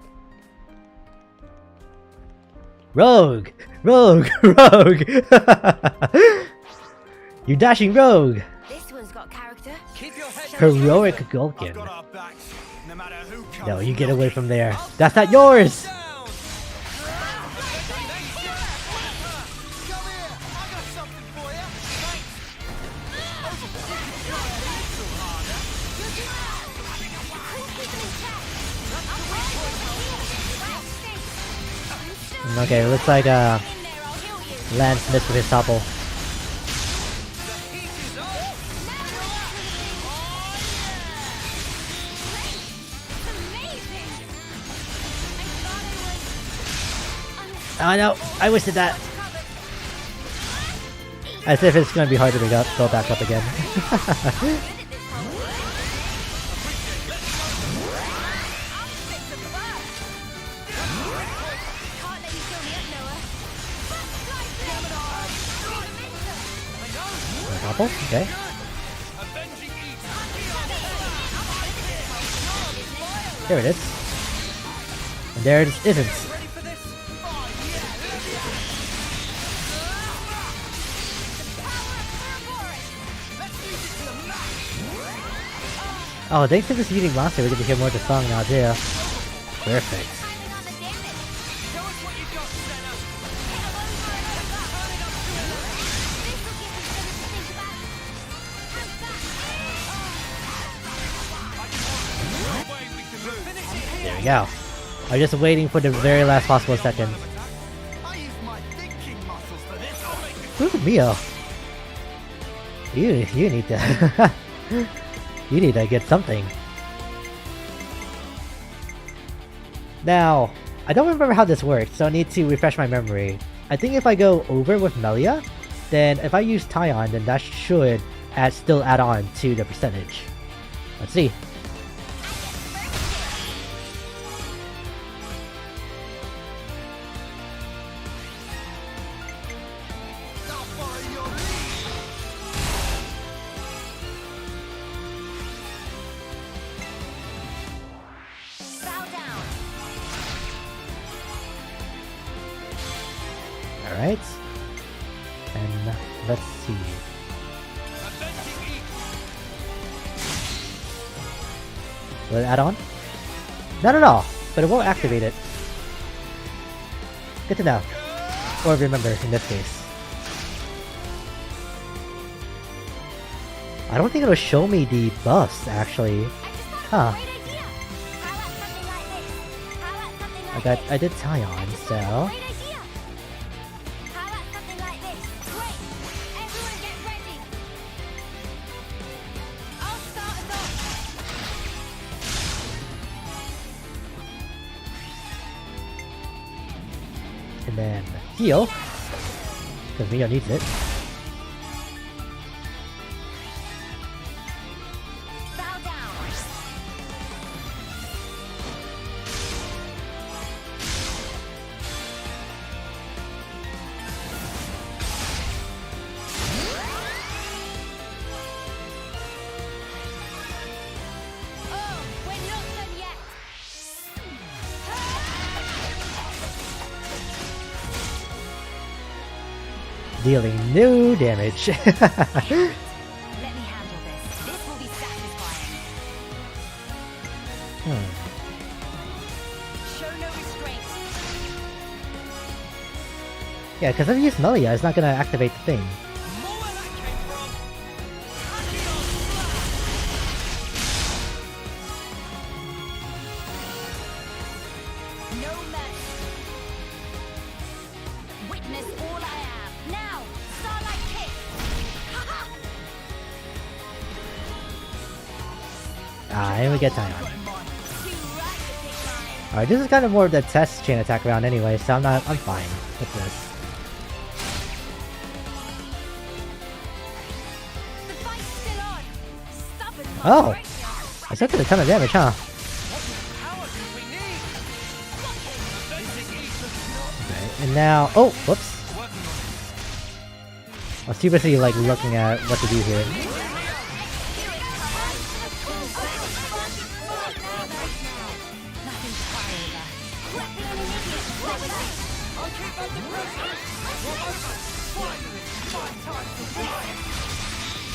Rogue! Rogue! Rogue! You dashing rogue! This one's got character Heroic I've Gulkin. got our backs, no matter who comes. No, you get away from there. That's not yours! Down! Come here, I got something for you. Okay, looks like Lance missed with his topple. Oh no, I wasted that. As if it's gonna be hard to go back up again. Topple? Okay. There it is. And there it isn't. Oh, thanks to this eating monster, we get to hear more of the song now too. Perfect. There we go. I'm just waiting for the very last possible second. I use my thinking muscles for this. Ooh, Mio. You need to you need to get something. Now, I don't remember how this works, so I need to refresh my memory. I think if I go over with Melia, then if I use Tyon, then that should still add on to the percentage. Let's see. I'll follow your lead. Bow down. Alright. And let's see. Will it add on? Not at all, but it won't activate it. Good to know. Or remember in this case. I don't think it'll show me the buffs actually. Huh. Great idea. How about something like this? How about something like this? I did Tyon, so Great idea. How about something like this? Great. Everyone get ready. I'll start us off. and then heal. Because Mio needs it. Bow down. Oh, we're not done yet. Dealing no damage. Let me handle this. This will be satisfying. Show no restraint. Yeah, because if I use Melia, it's not gonna activate the thing. More where that came from. No mercy. Witness all I am. Now, Starlight Kick. Ha-ha! And we get Tyon. Too right to pick mine. Alright, this is kind of more of the test chain attack round anyway, so I'm fine with this. The fight's still on. Stubborn Oh! right I still did a ton of damage, huh? Power do we need? Okay, and now... Oh! Whoops! I was too busy, like, looking at what to do here.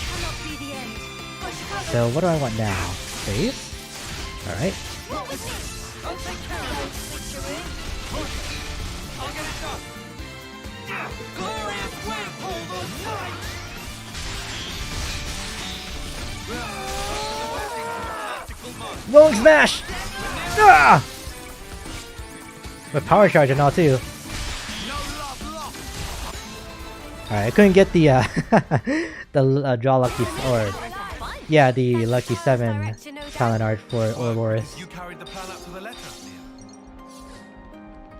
Cannot be the end. I So what do I want now? Space? Alright. What was this? I'll take care of it. I'll get it done. Glorious whirlpool of light! Tactical mark. Rolling smash! Ah! With power charge and all too. No love lost. Alright, I couldn't get the the draw lucky or yeah, the lucky 7 talent art for Ouroboros. You carried the plan up to the letter, Mia.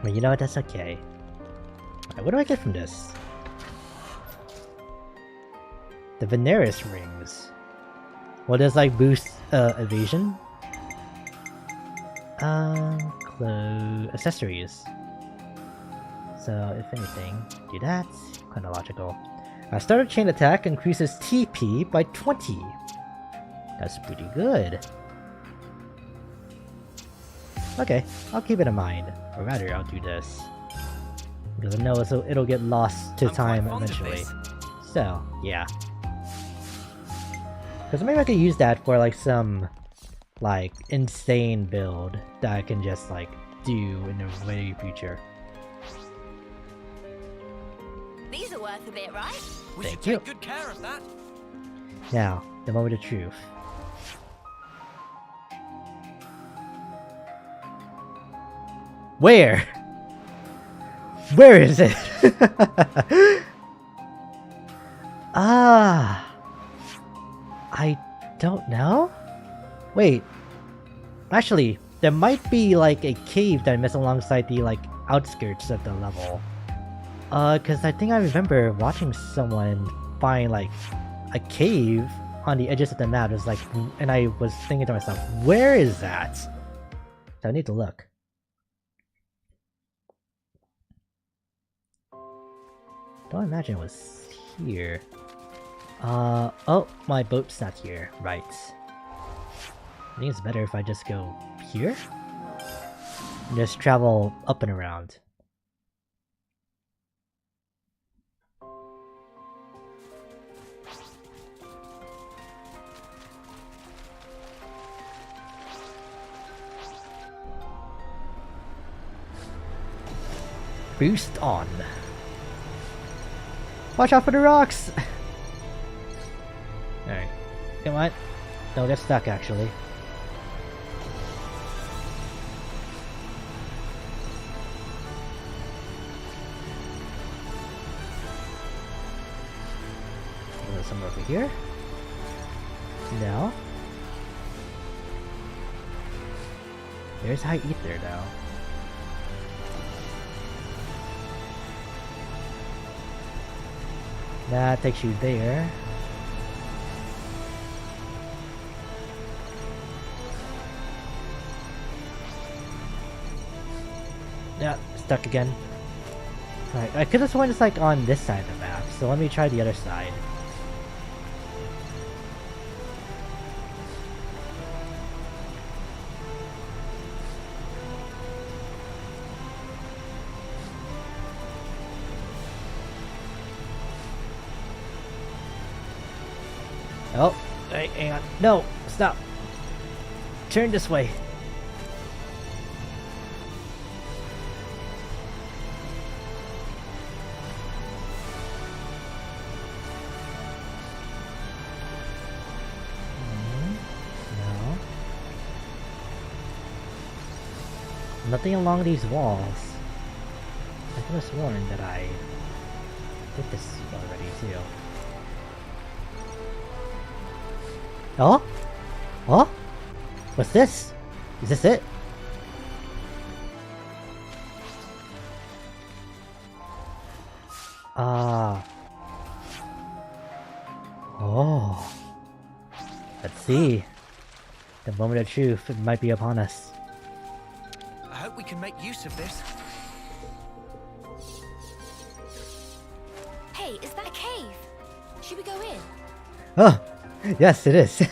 But you know what, that's okay. Alright, what do I get from this? The Veneris rings. Well, does like boost evasion? Accessories. So if anything, do that. Kinda logical. Starter chain attack increases TP by 20. That's pretty good. Okay, I'll keep it in mind. Or rather, I'll do this. Because I know it'll get lost to I'm quite time fond of eventually. this. So, yeah. Because maybe I could use that for like some like insane build that I can just like do in the very future. These are worth a bit, right? We Thank should you. take good care of that. Now, the moment of truth. Where? Where is it? Ah, I don't know. Wait, actually, there might be like a cave that I missed alongside the like outskirts of the level. Cause I think I remember watching someone find like a cave on the edges of the map. It was like, and I was thinking to myself, where is that? So I need to look. Don't imagine it was here. Oh, my boat's not here. Right. I think it's better if I just go here? And just travel up and around. Boost on. Watch out for the rocks! Alright. Come on. Don't get stuck, actually. There's somewhere over here. No. There's high ether, though. That takes you there. Yeah, stuck again. Alright, I could have sworn it's like on this side of the map, so let me try the other side. Oh, hey, hang on. No, stop. Turn this way. No. Nothing along these walls. I could have sworn that I did this already too. Oh? Oh? What's this? Is this it? Ah. Oh. Let's see. The moment of truth might be upon us. I hope we can make use of this. Hey, is that a cave? Should we go in? Oh! Yes, it is.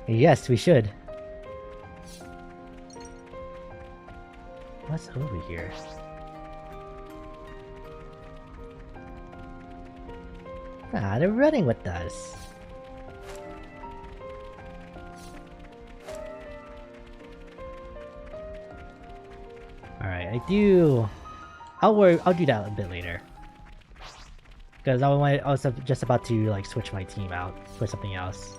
Yes, we should. What's over here? Ah, they're running with us. Alright, I'll do that a bit later. Because I was just about to like switch my team out for something else.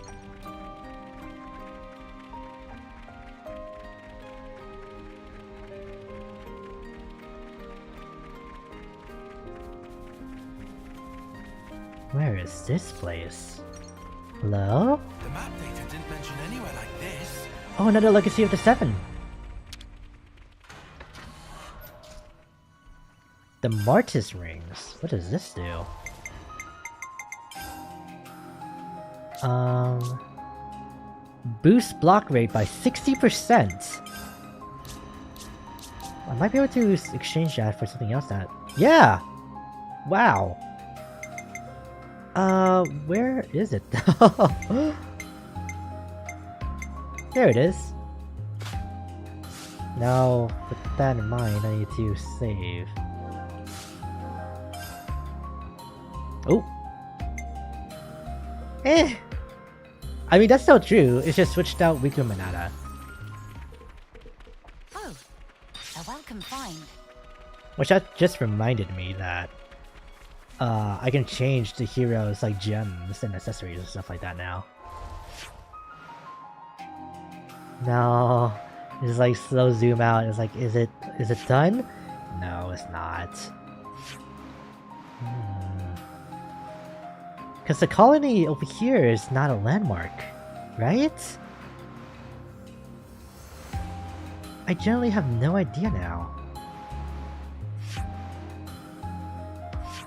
Where is this place? Hello? The map data didn't mention anywhere like this. Oh, another Legacy of the Seven! The Martis Rings. What does this do? Boost block rate by 60%! I might be able to exchange that for something else that... Yeah! Wow! Where is it though? There it is. Now, with that in mind, I need to save. Oh! Eh! I mean, that's still true, it's just switched out Wiku Manada. Oh, a welcome find. Which that just reminded me that I can change the heroes like gems and accessories and stuff like that now. No, it's like slow zoom out. It's like, is it done? No, it's not. Because the colony over here is not a landmark, right? I generally have no idea now.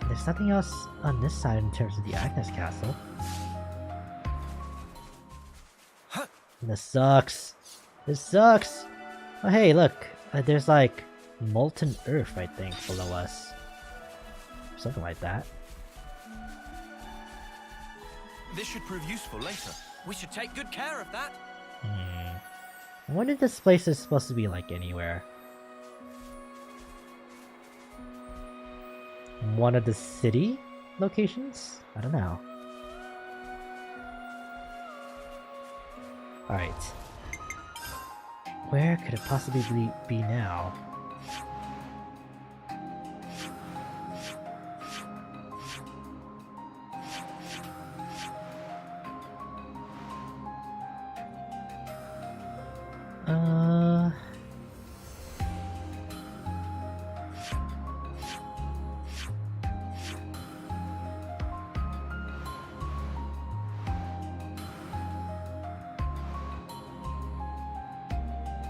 There's nothing else on this side in terms of the Agnes Castle. This sucks. This sucks. Oh hey, look. There's like molten earth, I think, below us. Something like that. This should prove useful later. We should take good care of that. I wonder if this place is supposed to be like anywhere. One of the city locations? I don't know. Alright. Where could it possibly be now?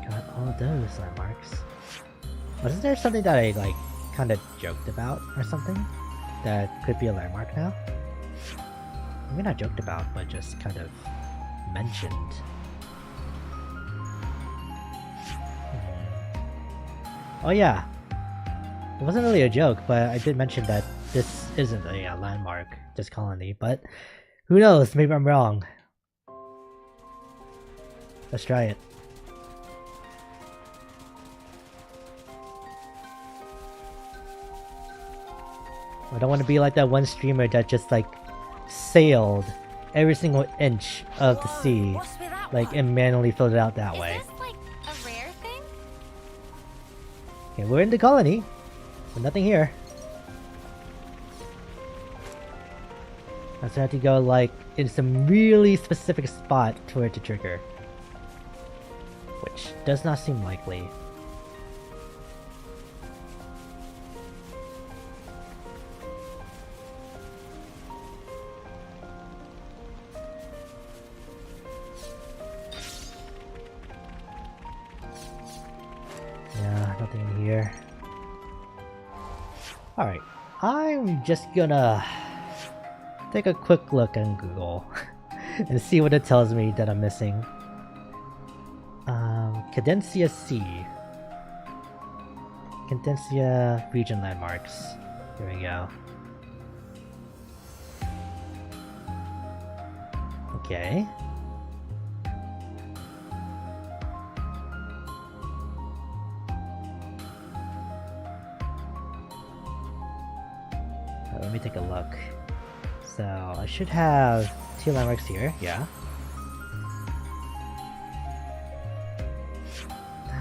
Got all those landmarks. Wasn't there something that I like kind of joked about or something that could be a landmark now? I mean, not joked about, but just kind of mentioned. Oh yeah, it wasn't really a joke, but I did mention that this isn't a landmark, just colony, but who knows, maybe I'm wrong. Let's try it. I don't want to be like that one streamer that just like sailed every single inch of the sea, What's with that like one? and manually filled it out that way. Is this like a rare thing? Okay, we're in the colony, but nothing here. I just have to go like in some really specific spot for it to trigger, which does not seem likely. Yeah, nothing in here. Alright, I'm just gonna take a quick look on Google and see what it tells me that I'm missing. Cadencia C. Cadencia region landmarks. Here we go. Okay. Let me take a look. So I should have 2 landmarks here, yeah.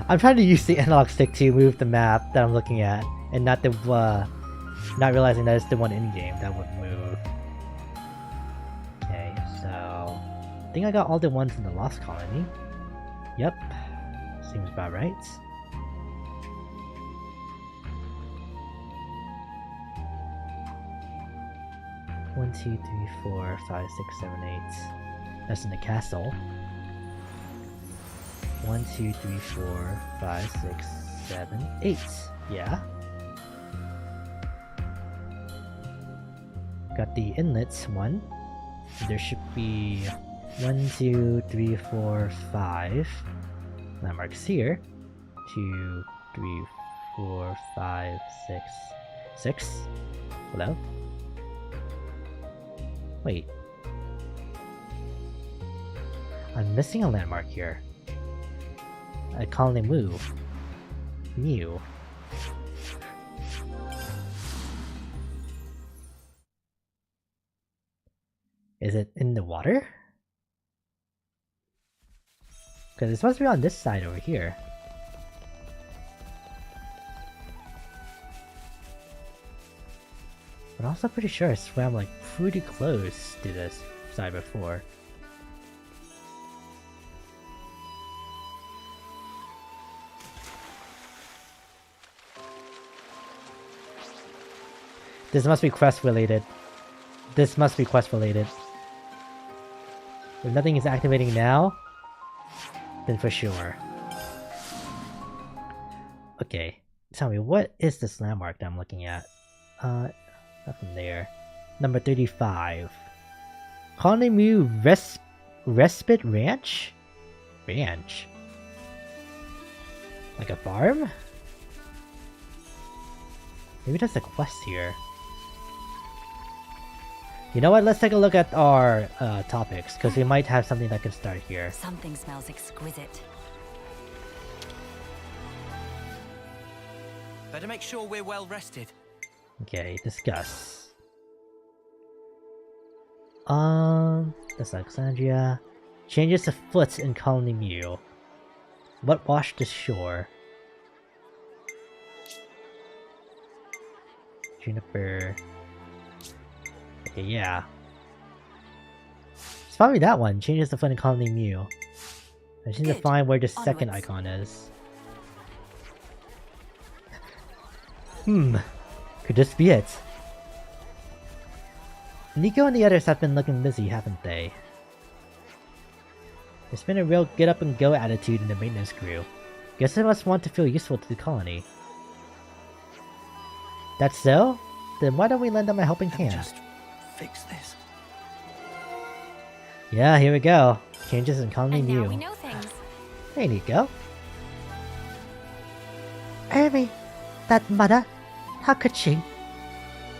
I'm trying to use the analog stick to move the map that I'm looking at, and not the not realizing that it's the one in-game that would move. Okay, so I think I got all the ones in the Lost Colony. Yep, seems about right. One, 2, 3, 4, 5, 6, 7, 8. That's in the castle. 1, 2, 3, 4, 5, 6, 7, 8. Yeah. Got the inlets one. There should be 1, 2, 3, 4, 5 landmarks here. 2, 3, 4, 5, 6, 6. Hello? Wait. I'm missing a landmark here. A colony move. New. Is it in the water? Because it's supposed to be on this side over here. But I'm also pretty sure I swam like pretty close to this side before. This must be quest related. This must be quest related. If nothing is activating now, then for sure. Okay, tell me, what is this landmark that I'm looking at? Nothing there. Number 35. Colony Mu Respite Ranch? Ranch? Like a farm? Maybe that's a quest here. You know what, let's take a look at our topics, because we might have something that can start here. Something smells exquisite. Better make sure we're well rested. Okay, discuss. That's Alexandria. Changes afoot in Colony Mu. What washed ashore? Juniper. Okay, yeah. It's probably that one. Changes the foot in Colony Mu. I just need to find where the second icon is. Could this be it? Nico and the others have been looking busy, haven't they? There's been a real get up and go attitude in the maintenance crew. Guess they must want to feel useful to the colony. That's so? Then why don't we lend them a helping hand? Just fix this. Yeah, here we go. Changes in Colony And now Mu. we know things. Hey, Nico. Amy, that mother, how could she?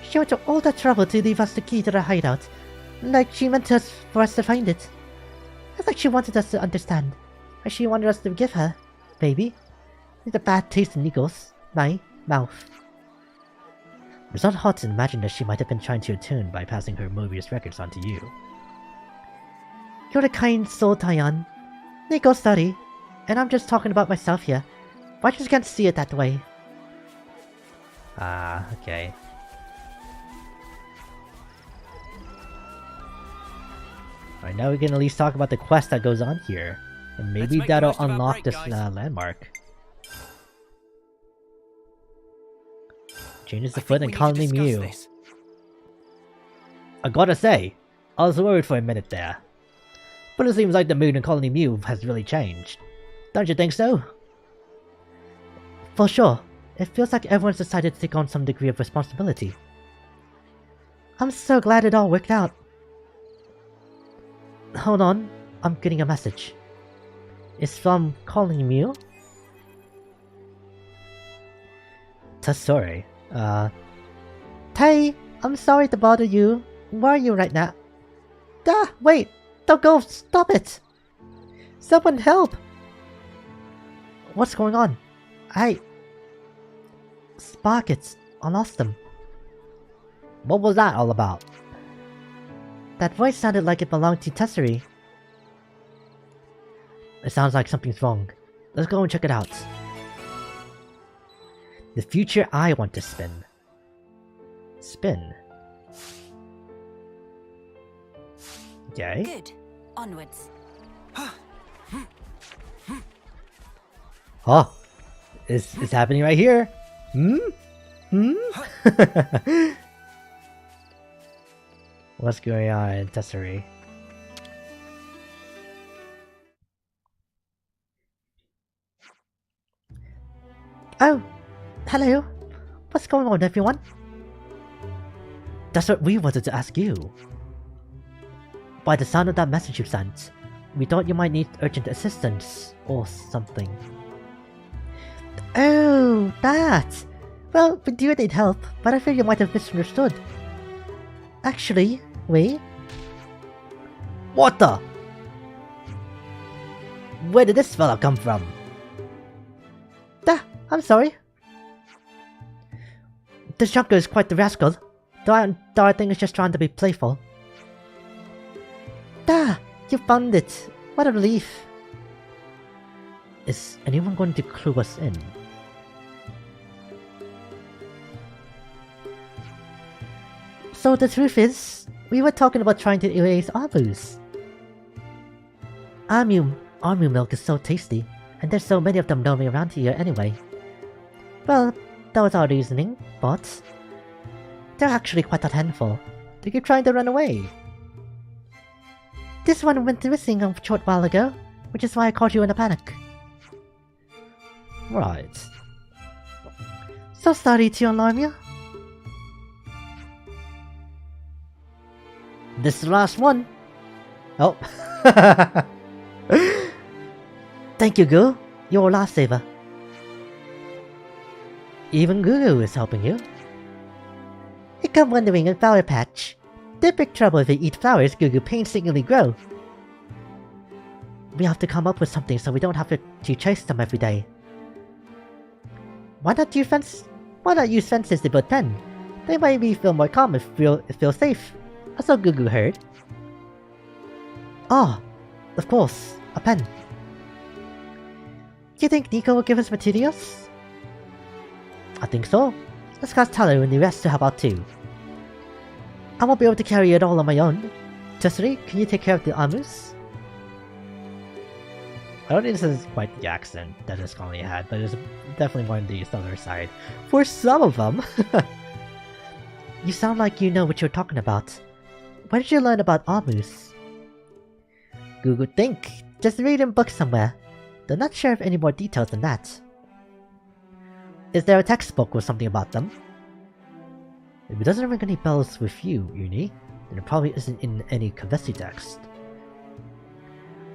She went to all the trouble to leave us the key to the hideout, like she meant us for us to find it. It's like she wanted us to understand, or she wanted us to give her, baby. It's a bad taste in Nico's, my mouth. It's not hard to imagine that she might have been trying to attune by passing her Mobius records on to you. You're a kind soul, Tyon. Nico's sorry, and I'm just talking about myself here. But I just can't see it that way. Ah, okay. Alright, now we can at least talk about the quest that goes on here. And maybe make the that'll most of our unlock break, this guys. landmark. Changes the I foot think in we need to Colony discuss Mu. this. I gotta say, I was worried for a minute there. But it seems like the mood in Colony Mu has really changed. Don't you think so? For sure. It feels like everyone's decided to take on some degree of responsibility. I'm so glad it all worked out. Hold on, I'm getting a message. It's from Colony Mu? Sorry. Hey, I'm sorry to bother you. Where are you right now? Wait! Don't go! Stop it! Someone help! What's going on? Sparkets, I lost them. What was that all about? That voice sounded like it belonged to Tesseri. It sounds like something's wrong. Let's go and check it out. The future I want to spin. Spin. Okay. Good. Onwards. Oh, it's happening right here. What's going on in Tesseri? Oh, hello. What's going on, everyone? That's what we wanted to ask you. By the sound of that message you sent, we thought you might need urgent assistance or something. Oh, that! Well, we do need help, but I fear you might have misunderstood. Actually, we... What the? Where did this fella come from? I'm sorry. This junker is quite the rascal, though I think he's just trying to be playful. You found it. What a relief. Is anyone going to clue us in? So the truth is, we were talking about trying to erase Arbus. Armu milk is so tasty, and there's so many of them roaming around here anyway. Well, that was our reasoning, but... they're actually quite a handful. They keep trying to run away. This one went missing a short while ago, which is why I called you in a panic. Right. So sorry to alarm you. This is the last one. Oh. Thank you, Goo. You're a lifesaver. Even Guru is helping you. You come wandering in Flower Patch. They're big trouble if they eat flowers Goo painstakingly grow. We have to come up with something so we don't have to chase them every day. Why not use fences to put pen? They make me feel more calm and feel safe. That's what Goo heard. Ah, of course, a pen. Do you think Nico will give us materials? I think so. Let's ask Tyler and the rest to help out too. I won't be able to carry it all on my own. Tesseri, can you take care of the Amus? I don't think this is quite the accent that this colony had, but it's definitely more on the southern side. For some of them! You sound like you know what you're talking about. Where did you learn about Amus? Google think. Just read in books somewhere. They're not sure of any more details than that. Is there a textbook or something about them? If it doesn't ring any bells with you, Uni, then it probably isn't in any Kavesi text.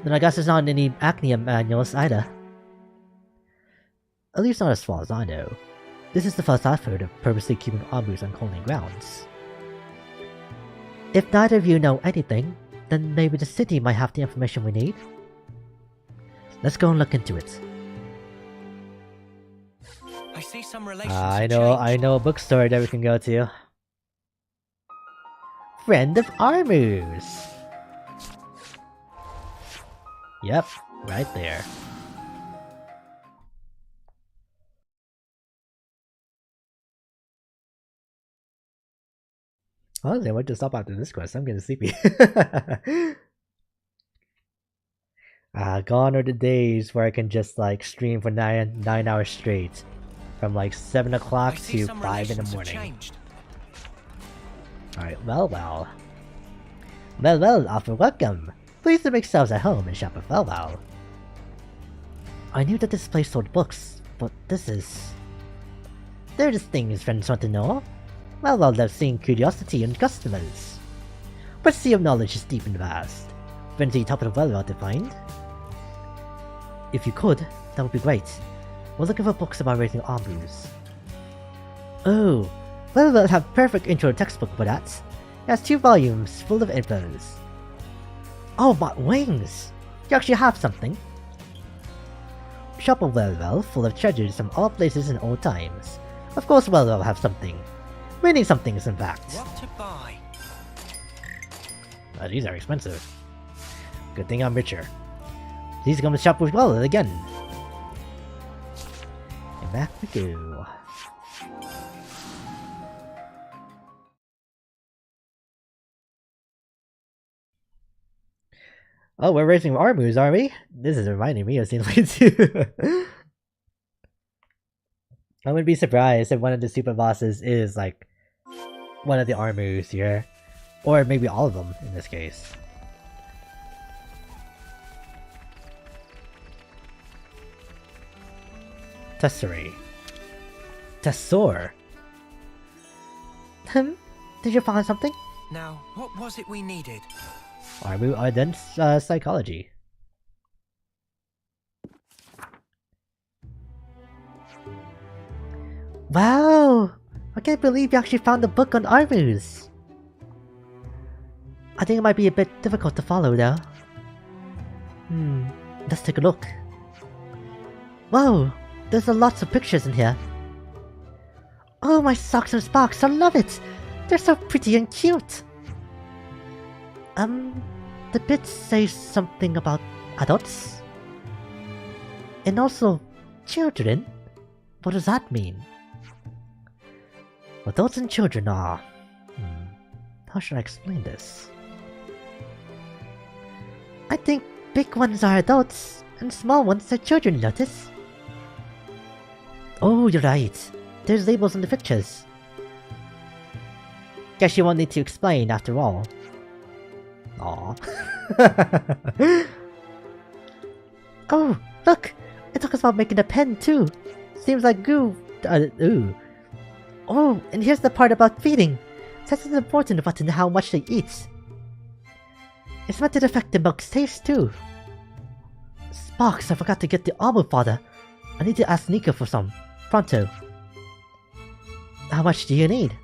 Then I guess it's not in any Acne manuals either. At least not as far as I know. This is the first I've heard of purposely keeping Amus on colony grounds. If neither of you know anything, then maybe the city might have the information we need. Let's go and look into it. I see some relations. I know a bookstore that we can go to. Friend of Armus! Yep, right there. Honestly, I might just stop after this quest. I'm getting sleepy. Gone are the days where I can just like stream for 9 hours straight. From like 7 o'clock to 5 in the morning. Alright, well. Offer welcome. Please make yourselves at home and shop at Well. I knew that this place sold books, but this is... There are just things friends want to know. Well loves seeing curiosity in customers. But sea of knowledge is deep and vast. Friends are top of the well to find. If you could, that would be great. We're looking for books about raising Arbus. Oh, well, we'll have perfect intro textbook for that. It has 2 volumes full of infos. Oh, but wings! You actually have something. Shop of Well, full of treasures from all places and all times. Of course Well will have something. Many somethings, in fact. What to buy? These are expensive. Good thing I'm richer. Please come to shop with well again. And back we go. Oh, we're racing our moves, are we? This is reminding me of Xenoblade 2. I wouldn't be surprised if one of the super bosses is like one of the arm moves here. Or maybe all of them in this case. Tessery. Tessor. Did you find something? Now, what was it we needed? Armu Ardent Psychology. Wow! I can't believe you actually found the book on Armus. I think it might be a bit difficult to follow though. Let's take a look. Whoa! There's lots of pictures in here. Oh, my socks and sparks, I love it! They're so pretty and cute! The bits say something about adults? And also, children? What does that mean? Adults and children are... how should I explain this? I think big ones are adults, and small ones are children, notice? Oh, you're right. There's labels in the pictures. Guess you won't need to explain after all. Aww. Oh, look! It talks about making a pen too. Seems like goo. Ooh. Oh, and here's the part about feeding. Says it's important about how much they eat. It's meant to affect the milk's taste too. Sparks, I forgot to get the almond fodder. I need to ask Nico for some. Pronto. How much do you need?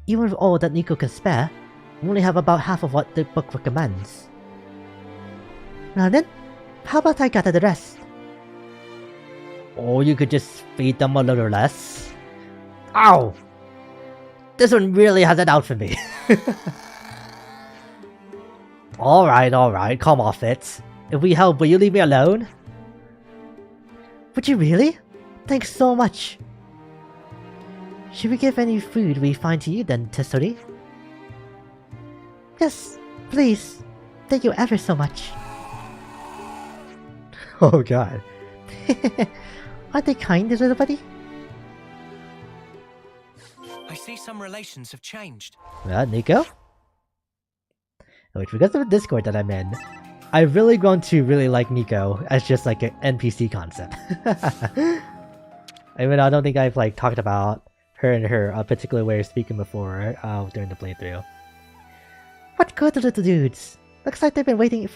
Even with all that Nico can spare, we only have about half of what the book recommends. Now then, how about I gather the rest? Or you could just feed them a little less. Ow! This one really has it out for me. Alright, come off it. If we help, will you leave me alone? Would you really? Thanks so much. Should we give any food we find to you then, Tessori? Yes, please. Thank you ever so much. Oh god. Aren't they kind, little buddy? I see some relations have changed. Nico? Which, because of the Discord that I'm in, I've really grown to really like Nico as just like an NPC concept. Even though I don't think I've like talked about her and her particular way of speaking before during the playthrough. What good little dudes! Looks like they've been waiting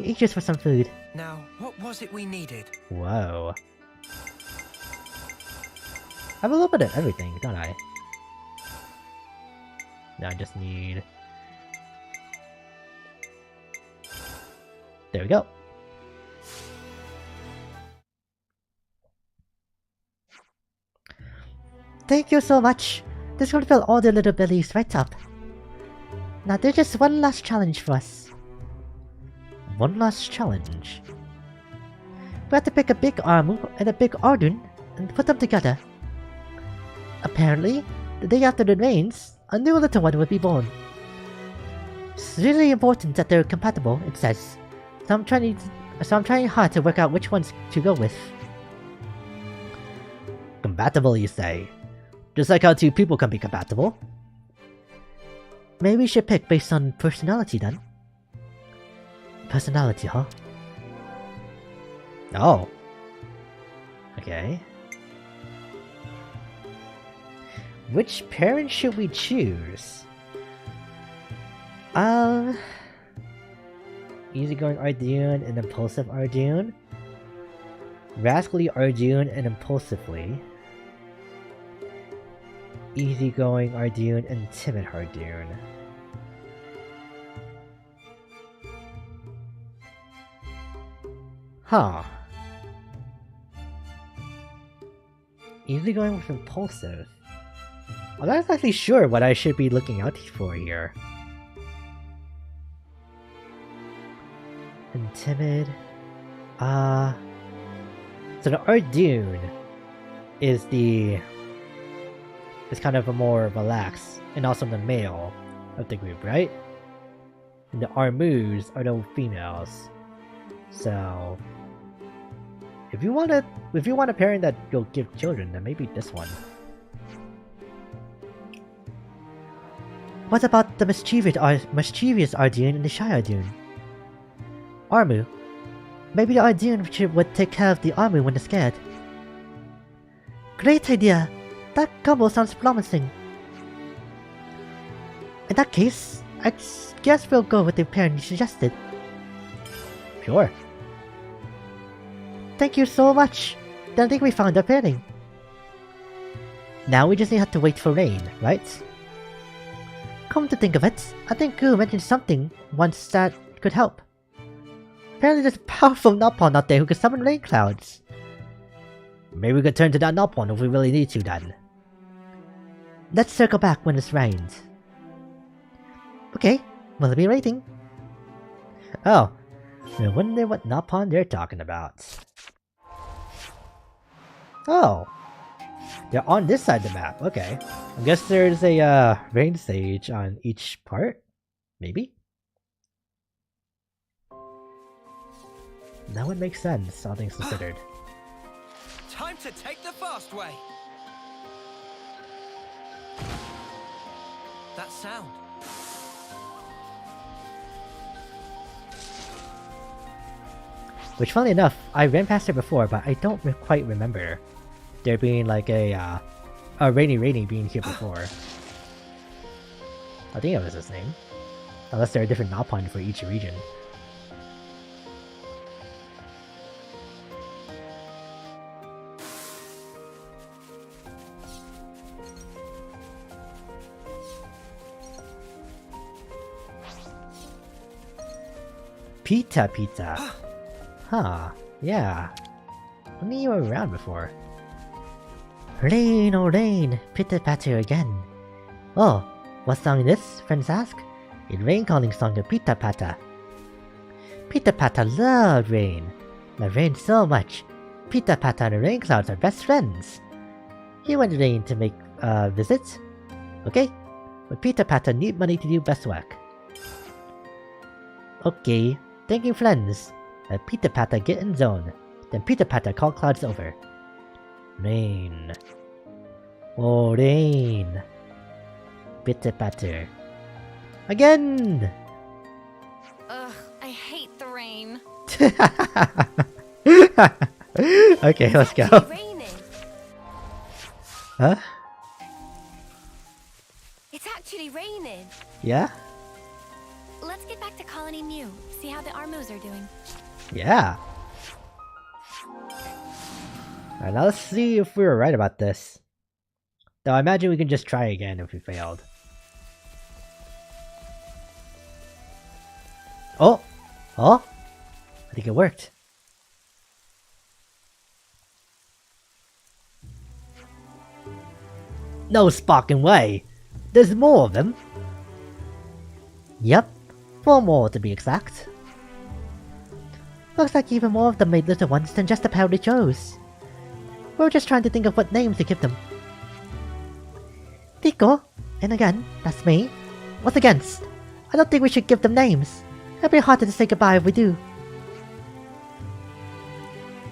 ages for some food. Now, what was it we needed? Whoa. I have a little bit of everything, don't I? Now I just need... There we go. Thank you so much. This will fill all the little bellies right up. Now there's just one last challenge for us. One last challenge. We have to pick a big Armu and a big Ardun and put them together. Apparently, the day after the rains, a new little one will be born. It's really important that they're compatible, it says. So I'm trying hard to work out which ones to go with. Compatible, you say? Just like how two people can be compatible. Maybe we should pick based on personality then. Personality, huh? Oh. Okay. Which parent should we choose? Easygoing Arjun and impulsive Arjun. Rascally Arjun and impulsively. Easygoing Arjun and timid Arjun. Huh. Easygoing with impulsive. I'm not exactly sure what I should be looking out for here. and timid. So the Arjun is kind of a more relaxed and also the male of the group, right? And the Armus are the females. So if you want a parent that you'll give children, then maybe this one. What about the mischievous Arjun and the shy Arjun? Armu. Maybe the Arjun would take care of the Armu when they're scared. Great idea! That combo sounds promising. In that case, I guess we'll go with the pairing you suggested. Sure. Thank you so much! Then I think we found our pairing. Now we just have to wait for rain, right? Come to think of it, I think Goo mentioned something once that could help. Apparently there's a powerful Nopon out there who can summon rain clouds. Maybe we could turn to that Nopon if we really need to then. Let's circle back when it's rained. Okay, will it be raining? Oh, I wonder what Nopon they're talking about. Oh, they're on this side of the map. Okay, I guess there's a rain stage on each part. Maybe. That would make sense, all things considered. Time to take the fast way. That sound. Which, funnily enough, I ran past it before, but I don't quite remember there being like a rainy being here before. I think that was his name. Unless there are different Nopon for each region. Pita. Huh, yeah. I knew you were around before. Rain, oh rain, pitter patter again. Oh, what song is this? Friends ask. It's rain calling song of Pita Pata. Pita Pata loved rain. Love rain so much. Pita Pata and the rain clouds are best friends. He went rain to make visits. Okay, but Pita Pata need money to do best work. Okay, thank you friends. Let Pita Pata get in zone. Then Pita Pata call clouds over. Rain. Oh, rain. Pitter patter. Again! Ugh, I hate the rain. Okay, let's go. It's raining. Huh? It's actually raining. Yeah? Let's get back to Colony Mu, see how the Armos are doing. Yeah. Alright, now let's see if we were right about this. Though I imagine we can just try again if we failed. Oh! Oh! I think it worked. No sparking way! There's more of them! Yep, 4 more to be exact. Looks like even more of them made little ones than just the pair we chose. We were just trying to think of what names to give them. Tico, and again, that's me. What's against? I don't think we should give them names. It'll be harder to say goodbye if we do.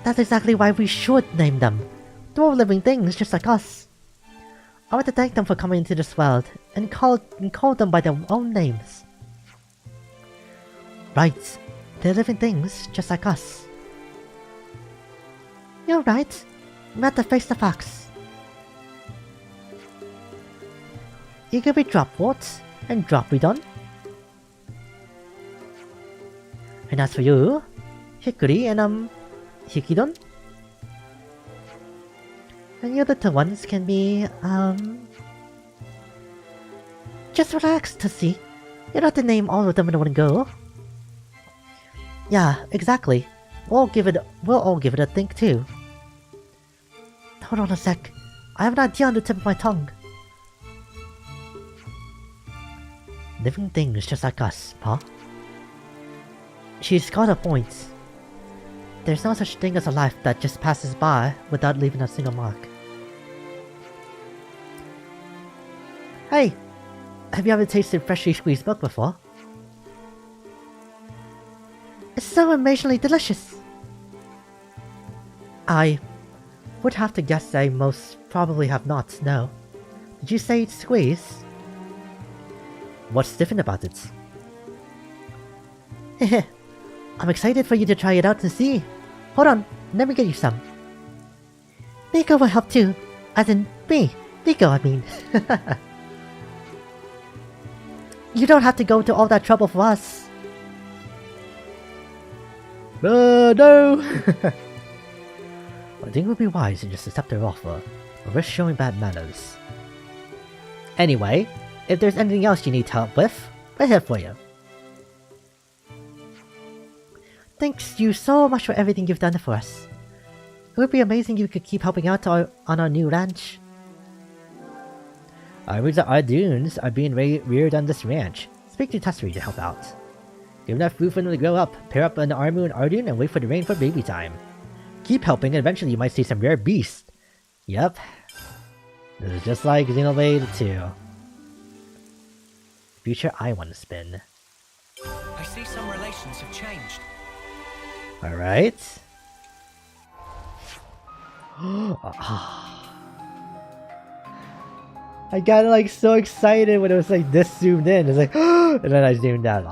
That's exactly why we should name them. They're all living things just like us. I want to thank them for coming into this world and call them by their own names. Right, they're living things just like us. You're right. We have to face the facts. You could be Dropwort and Dropridon. And as for you, Hickory and Hikidon. And your little ones can be just relax, Tussie. You don't have to name all of them in one go. Yeah, exactly. We'll all give it a think too. Hold on a sec. I have an idea on the tip of my tongue. Living things just like us, Pa. She's got a point. There's no such thing as a life that just passes by without leaving a single mark. Hey! Have you ever tasted freshly squeezed milk before? It's so amazingly delicious! I would have to guess I most probably have not, no. Did you say it's squeezed? What's different about it? Heh. I'm excited for you to try it out and see. Hold on, let me get you some. Nico will help too. As in, me. Nico, I mean. You don't have to go to all that trouble for us. No! I think it would be wise to just accept their offer, or risk showing bad manners. Anyway, if there's anything else you need help with, we're here for you. Thanks you so much for everything you've done for us. It would be amazing if you could keep helping out on our new ranch. Our dunes are being reared on this ranch. Speak to Tesseri to help out. Give enough food for them to grow up, pair up an Armu and Ardun, and wait for the rain for baby time. Keep helping and eventually you might see some rare beast. Yep. This is just like Xenoblade 2. Future I want to spin. I see some relations have changed. Alright. I got like so excited when it was like this zoomed in. It's like, and then I zoomed out.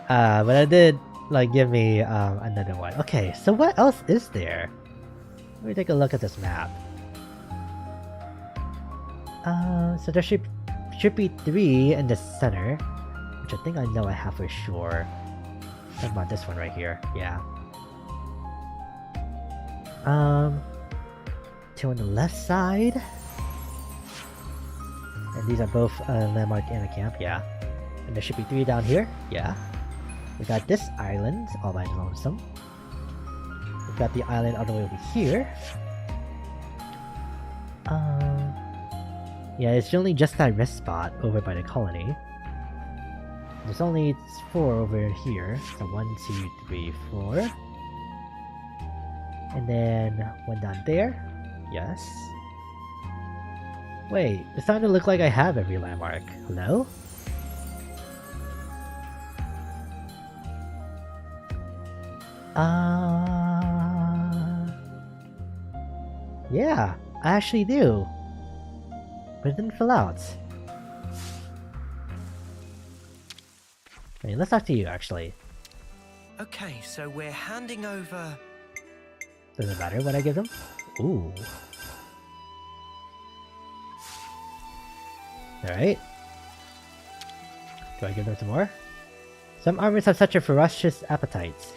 But I did like give me another one. Okay, so what else is there? Let me take a look at this map. So there should be 3 in the center, which I think I know I have for sure. What about this one right here? Yeah. 2 on the left side. And these are both landmark and a camp, yeah. And there should be 3 down here, yeah. We got this island, all by lonesome. We've got the island all the way over here. Yeah, it's only just that rest spot over by the colony. There's only 4 over here. So 1, 2, 3, 4. And then 1 down there. Yes. Wait, it's starting to look like I have every landmark. Hello? Yeah, I actually do. But it didn't fill out. I mean, let's talk to you, actually. Okay, so we're handing over... Does it matter what I give them? Ooh. Alright. Do I give them some more? Some armors have such a ferocious appetite.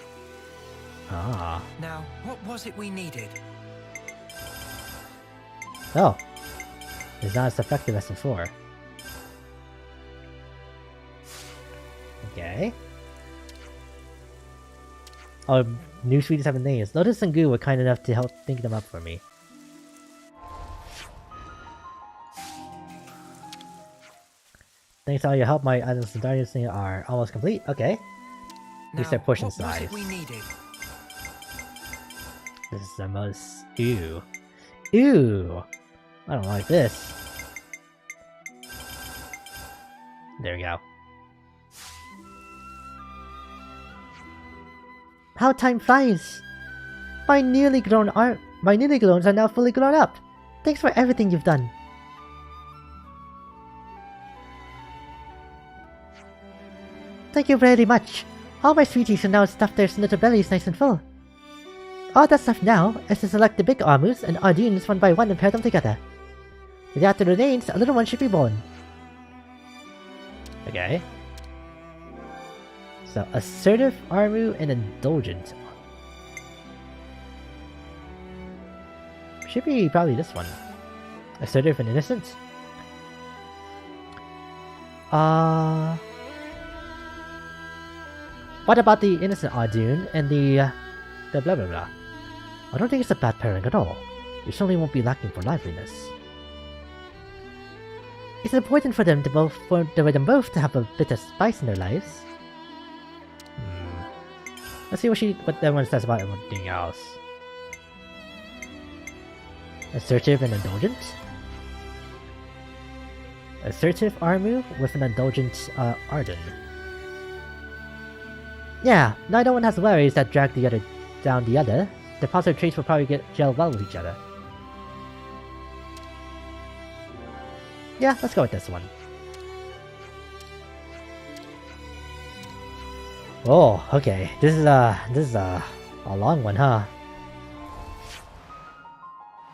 Ah. Now, what was it we needed? Oh. It's not as effective as before. Okay. Oh, new sweeties have names. Lotus and Goo were kind enough to help think them up for me. Thanks to all your help, my items and darkness are almost complete. Okay. These are pushing size. What was it we needed? This is the most... Ew. Ew! I don't like this. There we go. How time flies! My newly grown clones are now fully grown up. Thanks for everything you've done. Thank you very much. All my sweeties can now stuff their little bellies nice and full. All that's left now is to select the big Armus and Ardunes one by one and pair them together. Without the remains, a little one should be born. Okay. So, assertive Armu and indulgent. Should be probably this one. Assertive and innocent. What about the innocent Ardun and the blah blah blah? I don't think it's a bad pairing at all. You certainly won't be lacking for liveliness. It's important for them both to have a bit of spice in their lives. Let's see what that one says about everything else. Assertive and indulgent. Assertive Armu with an indulgent Arden. Yeah, neither one has worries that drag the other down the other. The positive traits will probably gel well with each other. Yeah, let's go with this one. Oh, okay. This is a long one, huh?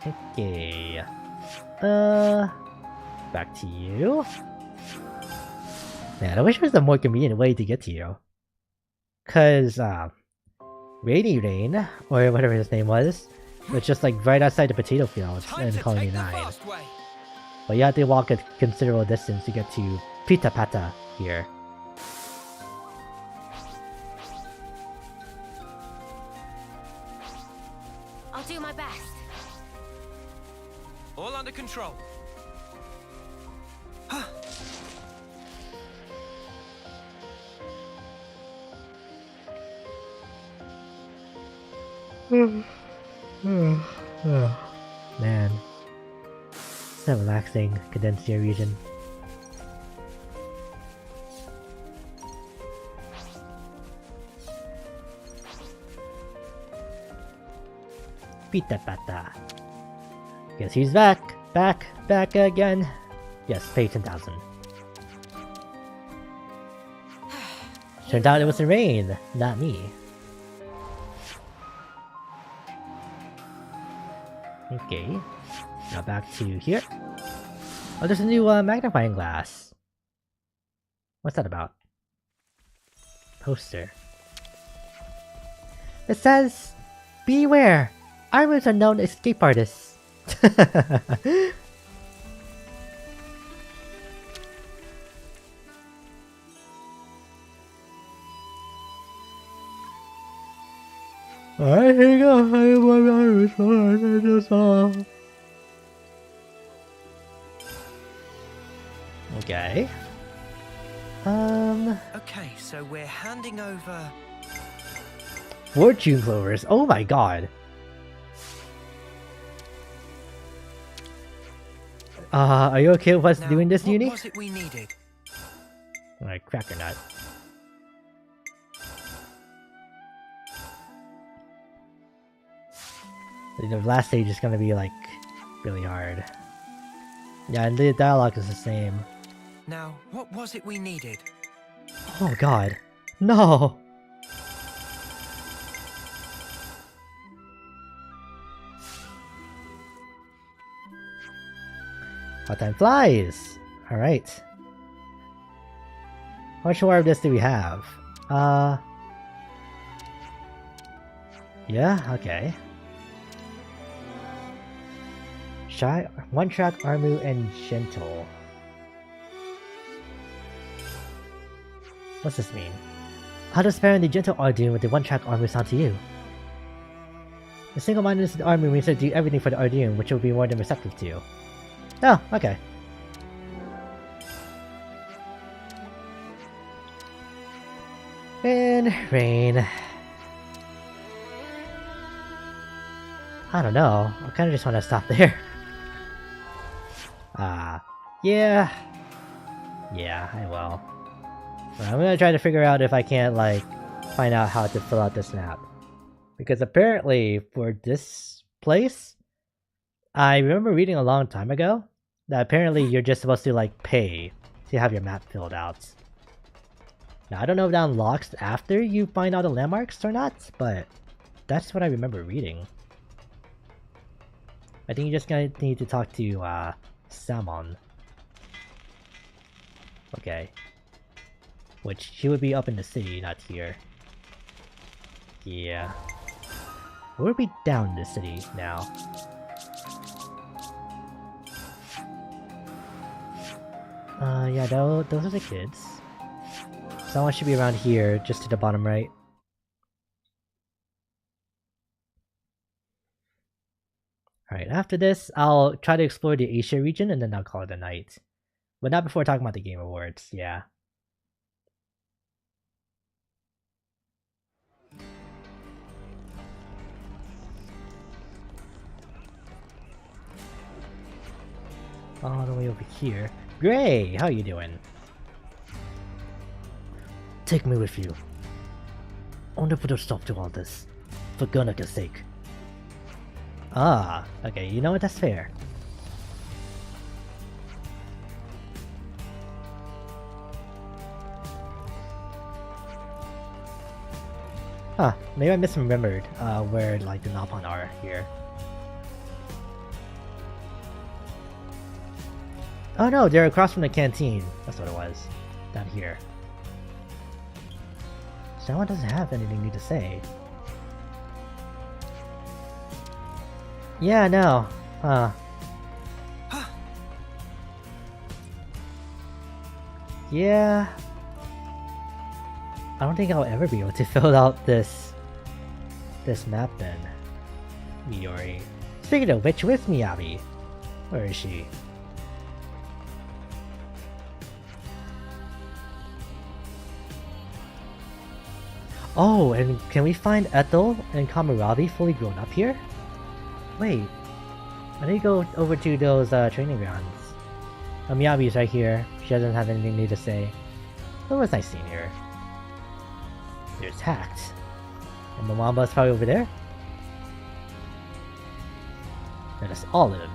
Okay. Back to you. Man, I wish there was a more convenient way to get to you. Cause Rainy Rain, or whatever his name was just like right outside the potato fields in Colony 9. But you have to walk a considerable distance to get to Pita Pata here. I'll do my best. All under control. Man. It's a relaxing Cadencia region. Pita Pata. Guess he's back. Back again. Yes, pay 10,000. Turned out it was the rain, not me. Okay. Now back to here. Oh, there's a new magnifying glass. What's that about? Poster. It says, "Beware! Armors are known escape artists." I think I'll find my response. Okay. Okay, so we're handing over. Fortune clovers. Oh my god. Are you okay with us doing this, Uni? What was it we needed? Alright, cracker nut. The last stage is gonna be like really hard. Yeah, and the dialogue is the same. Now, what was it we needed? Oh god. No! How time flies! Alright. How much more of this do we have? Yeah, okay. Shy, one track, Armu, and Gentle. What's this mean? How does pairing the Gentle Ardoon with the one track Armu sound to you? The single-mindedness of the Armu means to do everything for the Ardoon, which will be more than receptive to you. Oh, okay. And rain. I don't know. I kind of just want to stop there. Yeah. Yeah, I will. But I'm gonna try to figure out if I can't, like, find out how to fill out this map. Because apparently, for this place, I remember reading a long time ago that apparently you're just supposed to, like, pay to have your map filled out. Now, I don't know if that unlocks after you find all the landmarks or not, but that's what I remember reading. I think you just gonna need to talk to, Salmon. Okay. Which, she would be up in the city, not here. Yeah. We'll be down in the city now. Yeah, those are the kids. Someone should be around here, just to the bottom right. Alright, after this, I'll try to explore the Asia region and then I'll call it a night. But not before talking about the Game Awards, yeah. all the way over here. Gray, how you doing? Take me with you. I want to put a stop to all this, for Gunaka's sake. Ah, okay, you know what, that's fair. Huh, maybe I misremembered where like the Nopon are here. Oh no, they're across from the canteen. That's what it was. Down here. Someone doesn't have anything new to say. Yeah, no. Yeah. I don't think I'll ever be able to fill out this map then. Miori. Speaking of which, where's Miyabi? Where is she? Oh, and can we find Ethel and Kamurabi fully grown up here? Wait, I need to go over to those training grounds. Miyabi's right here. She doesn't have anything new to say. What was I seeing here? There's Hacked. And Mwamba's probably over there? Let us Olive.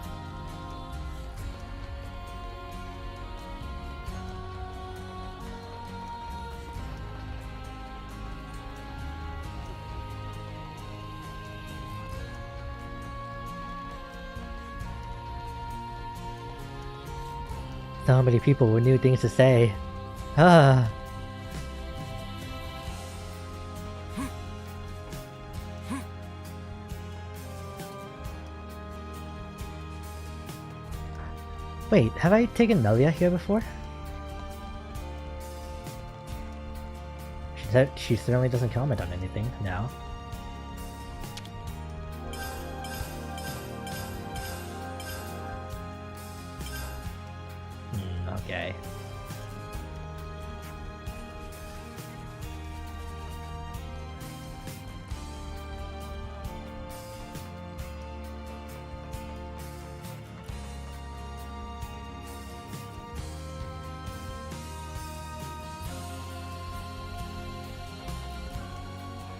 So many people with new things to say. Ah. Wait, have I taken Melia here before? She certainly doesn't comment on anything now. Okay.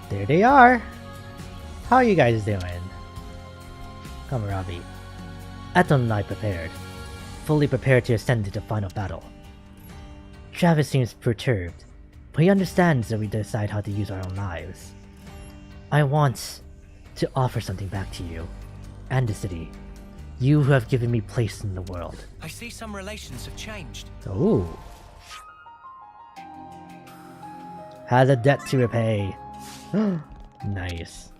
There they are! How are you guys doing? Kamurabi. Aton and I prepared. Fully prepared to ascend to the final battle. Travis seems perturbed, but he understands that we decide how to use our own lives. I want to offer something back to you, and the city. You who have given me place in the world. I see some relations have changed. Ooh. Has a debt to repay. Nice.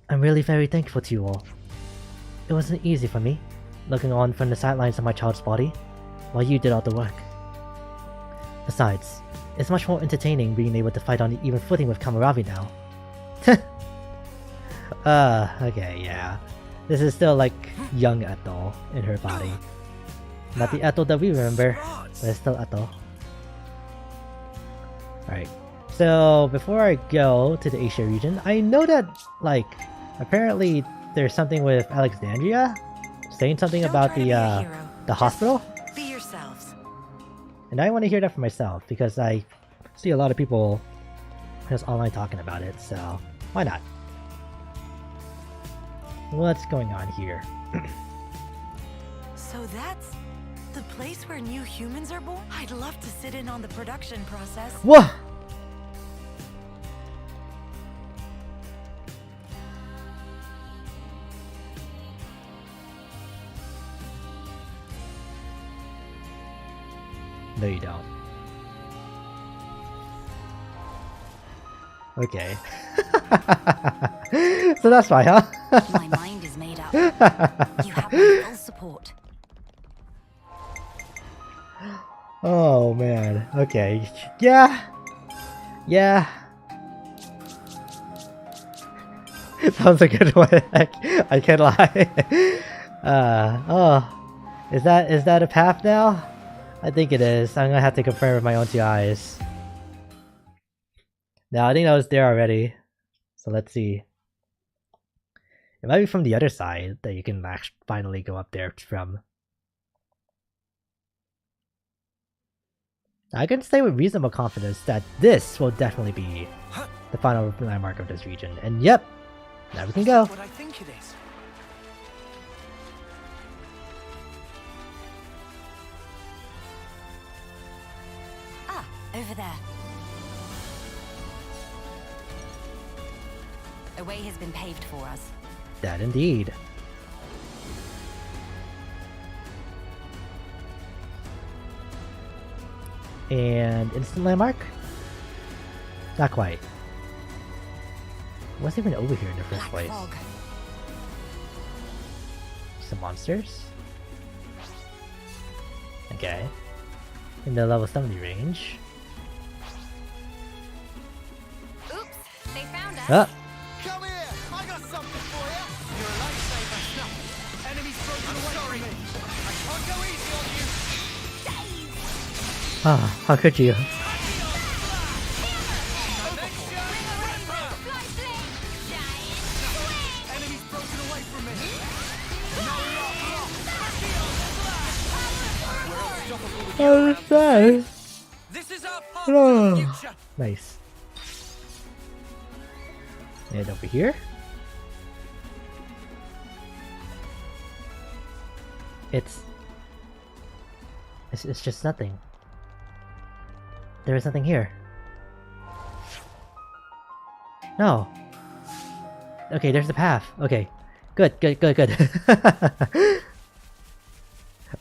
I'm really very thankful to you all. It wasn't easy for me, looking on from the sidelines of my child's body, while you did all the work. Besides, it's much more entertaining being able to fight on an even footing with Kamurabi now. Okay, yeah. This is still like young Ethel in her body. Not the Ethel that we remember, but it's still Ethel. Alright, so before I go to the Asia region, I know that, like, apparently there's something with Alexandria saying something about the hospital. Be yourselves. And I want to hear that for myself because I see a lot of people just online talking about it, so why not? What's going on here? So that's the place where new humans are born? I'd love to sit in on the production process. Whoa! No, you don't. Okay. So that's why, huh? My mind is made up. You have my full support. Oh man. Okay. Yeah. Yeah. Sounds a good one. I can't lie. Oh. Is that a path now? I think it is. I'm gonna have to confirm with my own two eyes. Now I think I was there already. So let's see. It might be from the other side that you can finally go up there from. I can say with reasonable confidence that this will definitely be the final landmark of this region. And yep, now we can go. What I think it is. Ah, over there. A way has been paved for us. That indeed. And instant landmark? Not quite. What's even over here in the first Black place? fog. Some monsters? Okay. In the level 70 range. Oops, they found us. Ah! Come here! I got something for you! You're a lifesaver. No. Enemies broken away from me. I can't go easy on you. Ah, how could you? Next shot. Fly fling! Giant swing! Enemies broken away from me. Oh, sad. This is our path to the future. Nice. And over here? It's just nothing. There is nothing here. No. Okay, there's the path. Okay. Good.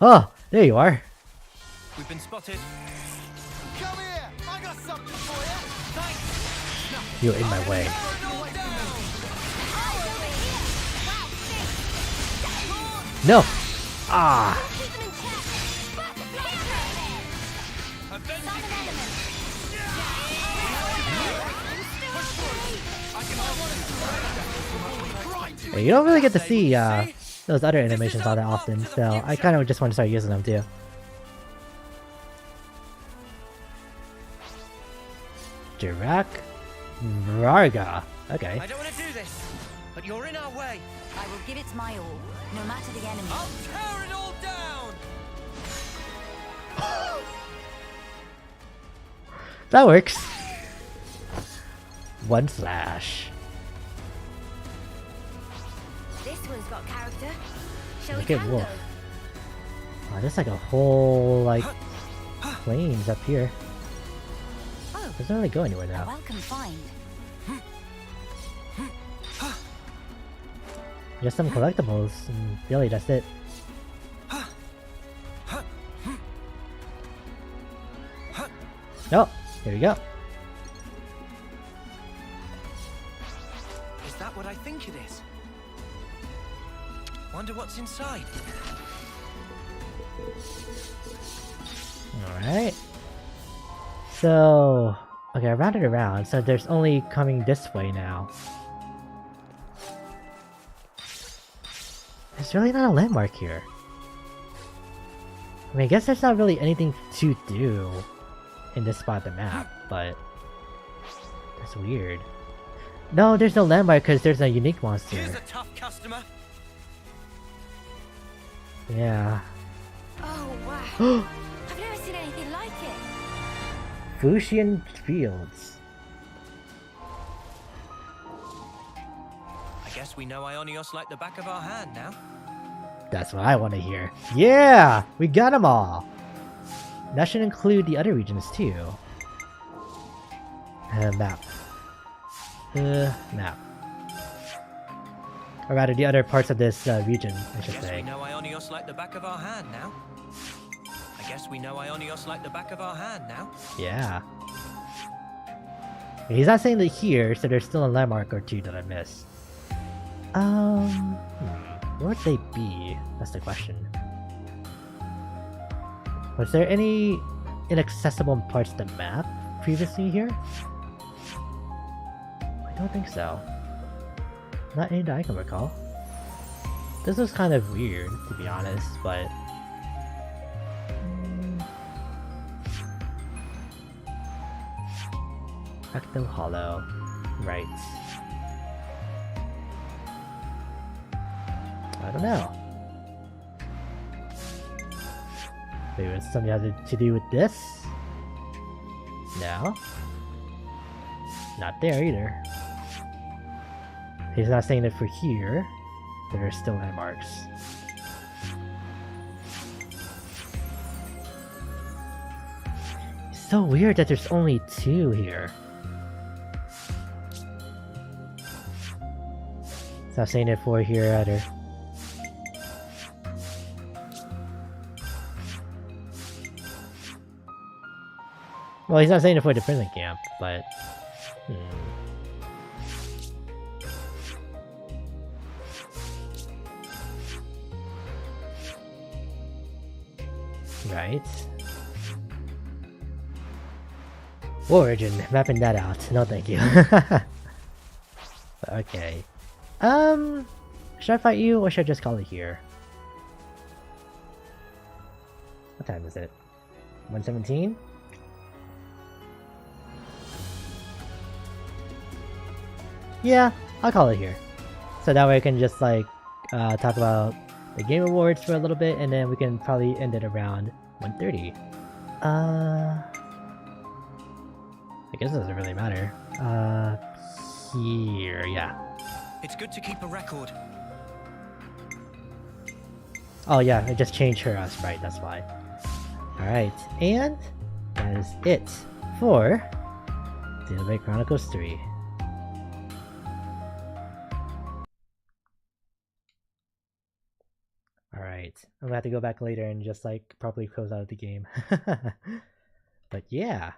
Oh, there you are. We've been spotted. Come here! I got something for you! Thanks. You're in my way. Tear it all down. No! Ah! Keep them in check! Avenging Summon element! Yeah, you don't really get to see those other animations all that often, so I kind of just want to start using them too. Jirak Varga. Okay. I don't want to do this, but you're in our way. I will give it my all, no matter the enemy. I'll tear it all down. That works. One slash. This one's got character. Shall we Look at tango? Wolf. Oh, there's like a whole like plains up here. Oh, Doesn't really go anywhere a now. welcome find. Just some collectibles, and really that's it. Oh, here we go. Is that what I think it is? Wonder what's inside. Alright. So, okay, I rounded around, so there's only coming this way now. There's really not a landmark here. I mean, I guess there's not really anything to do in this spot of the map, but that's weird. No, there's no landmark because there's a unique monster. Here's a tough customer. Yeah. Oh, wow. I've never seen anything like it. Fuchsian Fields. I guess we know Ionios like the back of our hand now. That's what I want to hear. Yeah! We got them all! That should include the other regions too. Map. Map. Or rather, the other parts of this region, I should Guess we say. know Ionios like the back of our hand now. I guess we know Ionios like the back of our hand now. Yeah. He's not saying that here, so there's still a landmark or two that I missed. Where would they be? That's the question. Was there any inaccessible parts of the map previously here? I don't think so. Not any that I can recall. This was kind of weird, to be honest, but... Fractal Hollow. Right. I don't know. Maybe it's something to do with this? No. Not there either. He's not saying it for here. There are still landmarks. It's so weird that there's only 2 here. It's not saying it for here either. Well, he's not saying it for the prison camp, but... Right. Origin, mapping that out. No thank you. Okay. Should I fight you or should I just call it here? What time is it? 1:17? Yeah, I'll call it here. So that way I can just like talk about the game awards for a little bit and then we can probably end it around 1:30. I guess it doesn't really matter. Here, yeah. It's good to keep a record. Oh yeah, I just changed her as right, that's why. Alright, and that is it for Xenoblade Chronicles 3. Alright, I'm gonna have to go back later and just like properly close out the game. But yeah.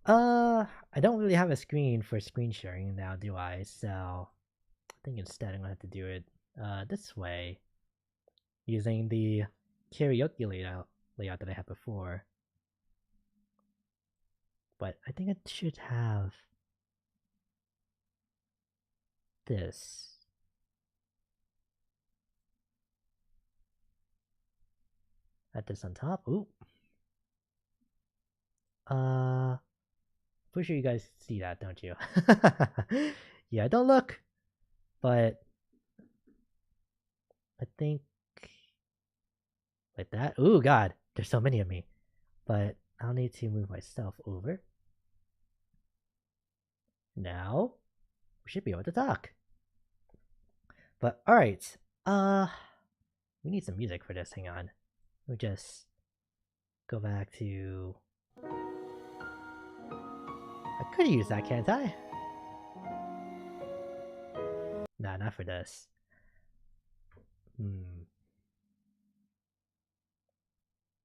I don't really have a screen for screen sharing now, do I? So I think instead I'm gonna have to do it this way. Using the karaoke layout that I had before. But I think it should have this. Add this on top. Ooh. Pretty sure you guys see that, don't you? Yeah, don't look. But I think like that. Ooh, God, there's so many of me. But I'll need to move myself over. Now we should be able to talk. But alright. We need some music for this. Hang on. We'll just go back to... I could use that, can't I? Nah, not for this.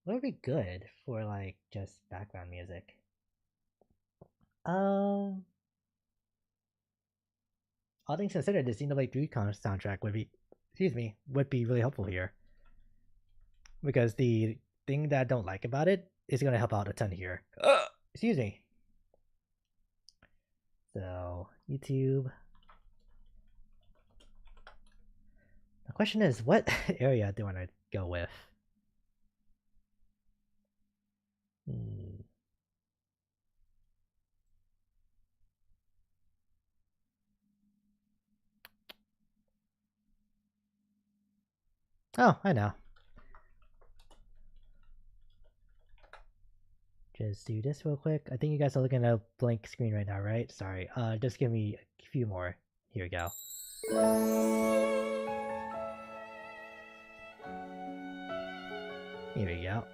What would be good for like just background music? All things considered, the Xenoblade 3 soundtrack would be really helpful here. Because the thing that I don't like about it is going to help out a ton here. Excuse me. So, YouTube. The question is, what area do I want to go with? Oh, I know. Just do this real quick. I think you guys are looking at a blank screen right now, right? Sorry. Just give me a few more. Here we go. Here we go.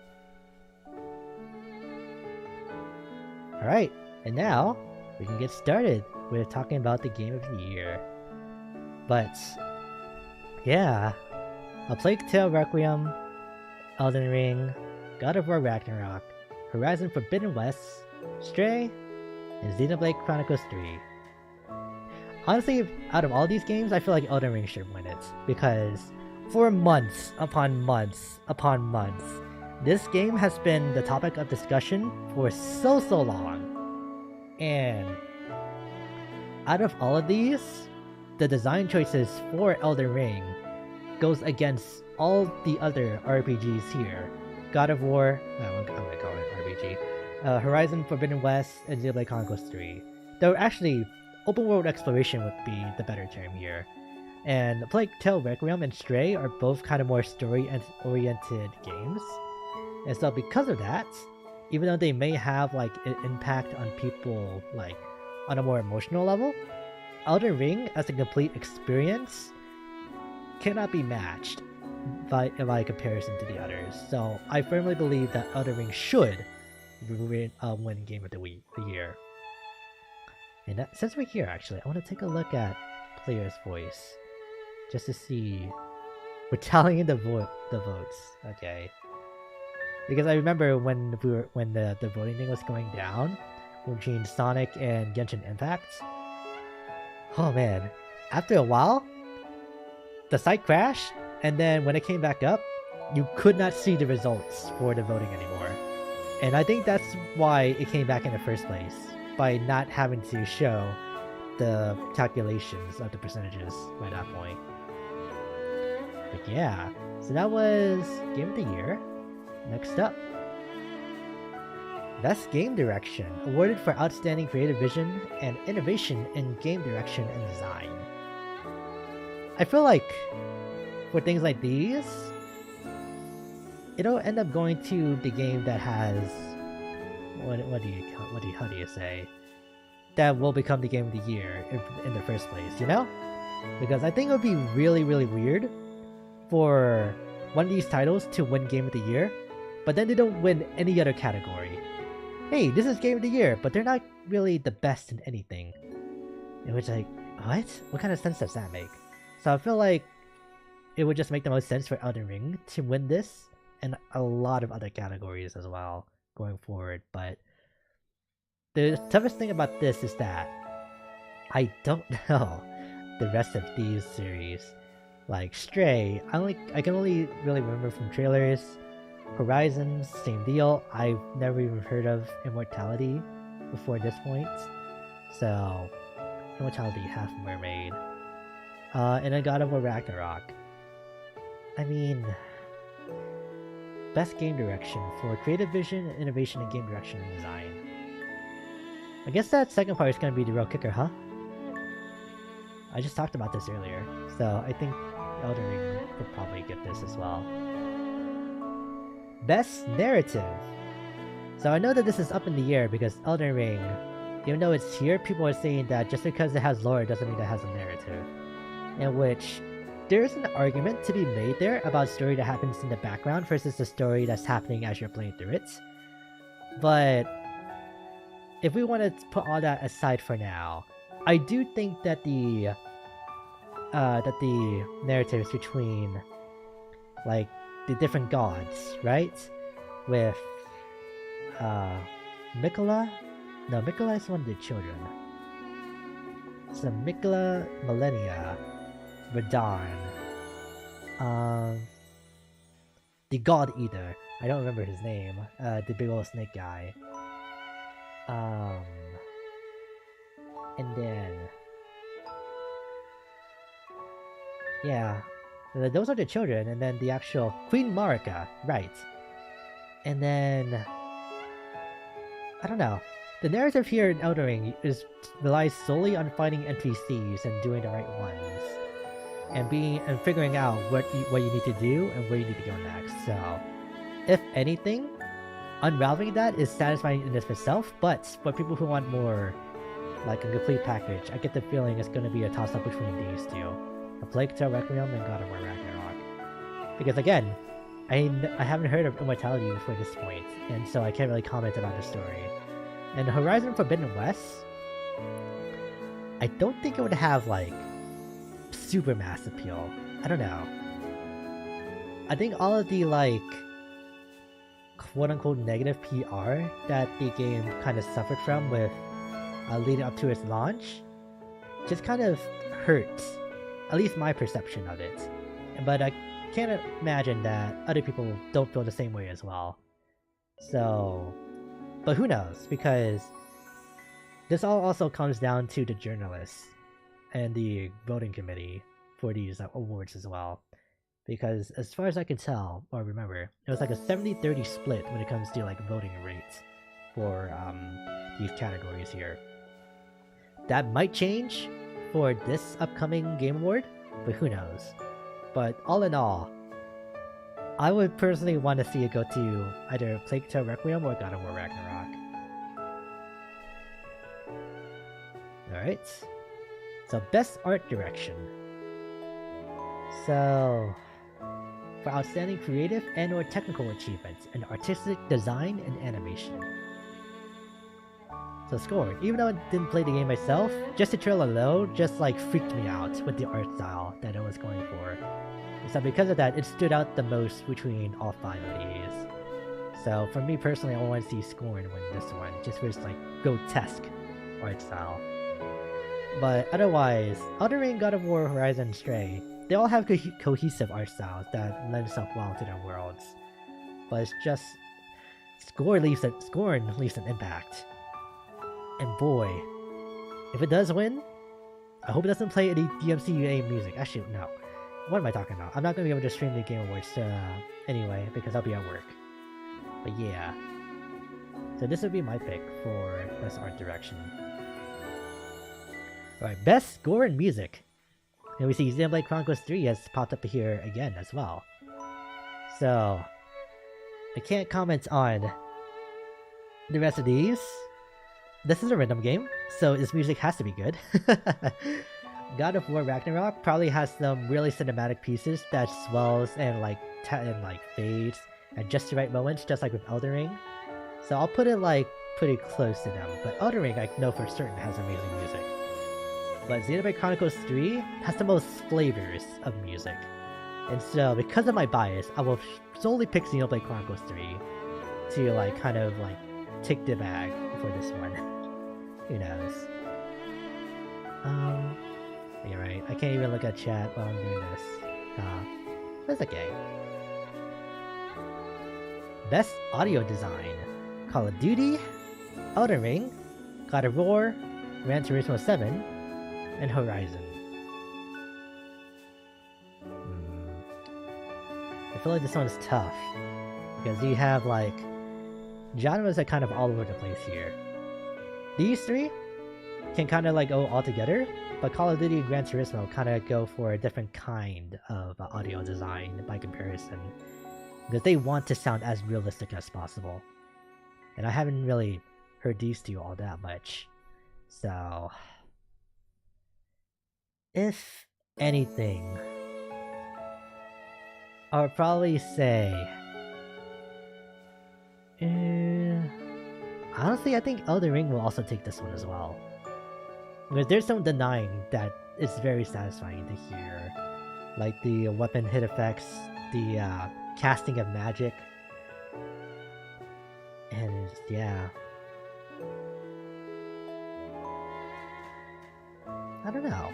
Alright, and now we can get started with talking about the game of the year. But, yeah. A Plague Tale Requiem, Elden Ring, God of War Ragnarok, Horizon Forbidden West, Stray, and Xenoblade Chronicles 3. Honestly, out of all these games, I feel like Elden Ring should win it. Because for months upon months upon months, this game has been the topic of discussion for so long. And out of all of these, the design choices for Elden Ring goes against all the other RPGs here. God of War, I'm gonna call it RPG, Horizon Forbidden West, and Xenoblade Chronicles 3. Though actually, open world exploration would be the better term here. And Plague Tale Requiem and Stray are both kind of more story-oriented games. And so because of that, even though they may have like an impact on people like on a more emotional level, Elden Ring as a complete experience cannot be matched by comparison to the others. So I firmly believe that Elden Ring should win Game of the Year. And that, since we're here, actually, I want to take a look at player's voice just to see. We're tallying the votes, okay? Because I remember when the voting thing was going down between Sonic and Genshin Impact. Oh man, after a while, the site crashed, and then when it came back up, you could not see the results for the voting anymore. And I think that's why it came back in the first place, by not having to show the calculations of the percentages by that point. But yeah, so that was Game of the Year. Next up, Best Game Direction, awarded for outstanding creative vision and innovation in game direction and design. I feel like for things like these, it'll end up going to the game that has how do you say, that will become the Game of the Year in the first place, you know? Because I think it would be really, really weird for one of these titles to win Game of the Year, but then they don't win any other category. Hey, this is Game of the Year, but they're not really the best in anything. In which, like, what? What kind of sense does that make? So I feel like it would just make the most sense for Elden Ring to win this, and a lot of other categories as well going forward. But the toughest thing about this is that I don't know the rest of these series. Like Stray, I can only really remember from trailers. Horizon, same deal. I've never even heard of Immortality before this point. So, Immortality, Half Mermaid. And then God of War Ragnarok. I mean, best game direction for creative vision, innovation, and game direction and design. I guess that second part is gonna be the real kicker, huh? I just talked about this earlier, so I think Elden Ring would probably get this as well. Best Narrative. So I know that this is up in the air because Elden Ring, even though it's here, people are saying that just because it has lore doesn't mean it has a narrative. In which, there's an argument to be made there about story that happens in the background versus the story that's happening as you're playing through it. But if we want to put all that aside for now, I do think that the narratives between like the different gods, right? With Mikola? No, Mikola is one of the children. So Mikola, Millennia, Radon, the God Eater. I don't remember his name. The big old snake guy. And then, yeah, those are the children, and then the actual Queen Marika, right? And then, I don't know. The narrative here in Elden Ring relies solely on fighting NPCs and doing the right ones, and figuring out what you need to do and where you need to go next. So, if anything, unraveling that is satisfying in itself. But for people who want more, like a complete package, I get the feeling it's going to be a toss-up between these two: A Plague Tale Requiem and God of War Ragnarok. Because again, I haven't heard of Immortality before this point, and so I can't really comment about the story. And Horizon Forbidden West, I don't think it would have like super mass appeal. I don't know. I think all of the like quote-unquote negative PR that the game kind of suffered from with leading up to its launch just kind of hurts, at least my perception of it. But I can't imagine that other people don't feel the same way as well. So, but who knows, because this all also comes down to the journalists and the voting committee for these awards as well. Because as far as I can tell, or remember, it was like a 70-30 split when it comes to like voting rates for these categories here. That might change for this upcoming Game Award, but who knows. But all in all, I would personally want to see it go to either Plague Tale Requiem or God of War Ragnarok. Alright. So, best art direction. So, for outstanding creative and or technical achievements in artistic design and animation. So score, even though I didn't play the game myself, just the trailer alone just like freaked me out with the art style that it was going for. So because of that, it stood out the most between all 5 of these. So for me personally, I want to see Scorn win this one, just for its like grotesque art style. But otherwise, Elden Ring, God of War, Horizon, and Stray, they all have cohesive art styles that lend itself well to their worlds. But it's just... Scorn leaves an impact. And boy, if it does win, I hope it doesn't play any DMCA music. Actually, no. What am I talking about? I'm not going to be able to stream the Game Awards anyway, because I'll be at work. But yeah. So this would be my pick for Best Art Direction. Alright, Best Score and Music. And we see Xenoblade Chronicles 3 has popped up here again as well. So, I can't comment on the rest of these. This is a random game, so its music has to be good. God of War Ragnarok probably has some really cinematic pieces that swells and fades at just the right moments, just like with Elden Ring. So I'll put it like pretty close to them. But Elden Ring I know for certain has amazing music. But Xenoblade Chronicles 3 has the most flavors of music. And so because of my bias, I will solely pick Xenoblade Chronicles 3 to kind of take the bag for this one. Who knows? You're right. I can't even look at chat while I'm doing this. That's okay. Best Audio Design. Call of Duty, Elden Ring, God of War, Gran Turismo 7, and Horizon. I feel like this one's tough. Because you have genres that kind of all over the place here. These three can kind of go all together, but Call of Duty and Gran Turismo kind of go for a different kind of audio design by comparison. Because they want to sound as realistic as possible. And I haven't really heard these two all that much. So... if anything, I would probably say... honestly, I think Elden Ring will also take this one as well. Because there's no denying that it's very satisfying to hear. Like the weapon hit effects, the casting of magic. And yeah. I don't know.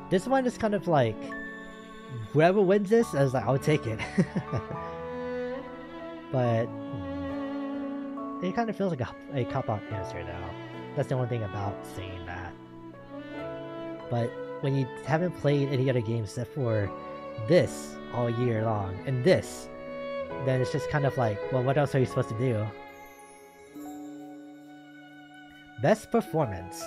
This one is kind of whoever wins this, I was I'll take it. But it kind of feels like a cop-out answer though. That's the only thing about saying that. But when you haven't played any other games except for this all year long, and this, then it's just kind of well, what else are you supposed to do? Best Performance.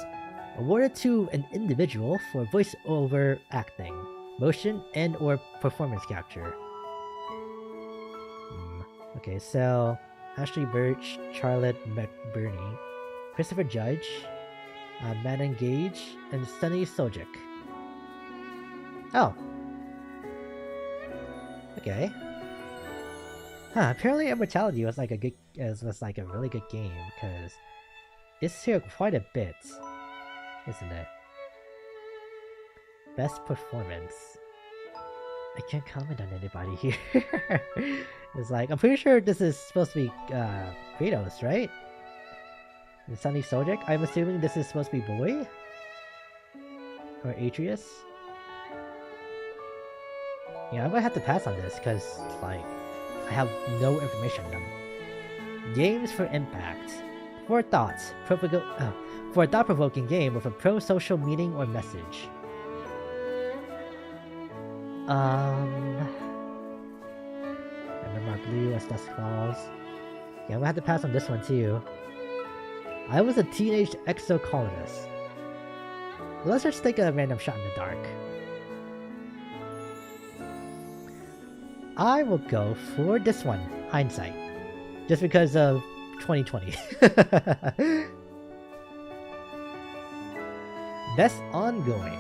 Awarded to an individual for voice-over acting, motion, and or performance capture. Okay, so Ashley Birch, Charlotte McBurney, Christopher Judge, Manon Gage, and Sunny Sojic. Oh. Okay. Huh, apparently Immortality was a really good game, because it's here quite a bit, isn't it? Best Performance. I can't comment on anybody here. It's I'm pretty sure this is supposed to be Kratos, right? And Sunny Sojic? I'm assuming this is supposed to be Boy? Or Atreus? Yeah, I'm gonna have to pass on this, because, I have no information on them. Games for Impact. For a thought-provoking game with a pro-social meaning or message. Remember Blue as Dusk Falls. Yeah, I'm gonna have to pass on this one too. I was a teenage exocolonist. Let's just take a random shot in the dark. I will go for this one, Hindsight. Just because of 2020. Best ongoing.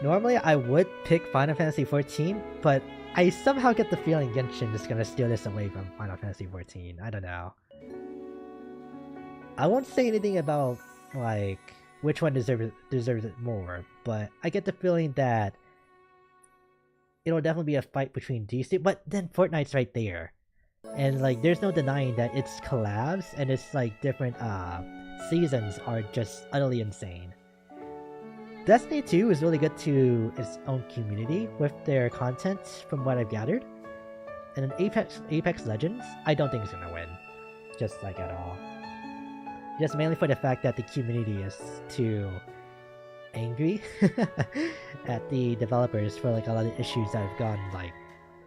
Normally I would pick Final Fantasy XIV, but I somehow get the feeling Genshin is gonna steal this away from Final Fantasy XIV. I don't know. I won't say anything about like which one deserves it more, but I get the feeling that it'll definitely be a fight between these two. But then Fortnite's right there, and like there's no denying that its collabs and its like different seasons are just utterly insane. Destiny 2 is really good to its own community with their content, from what I've gathered. And then Apex Legends, I don't think it's gonna win, just like at all. Just mainly for the fact that the community is too angry at the developers for like a lot of issues that have gone like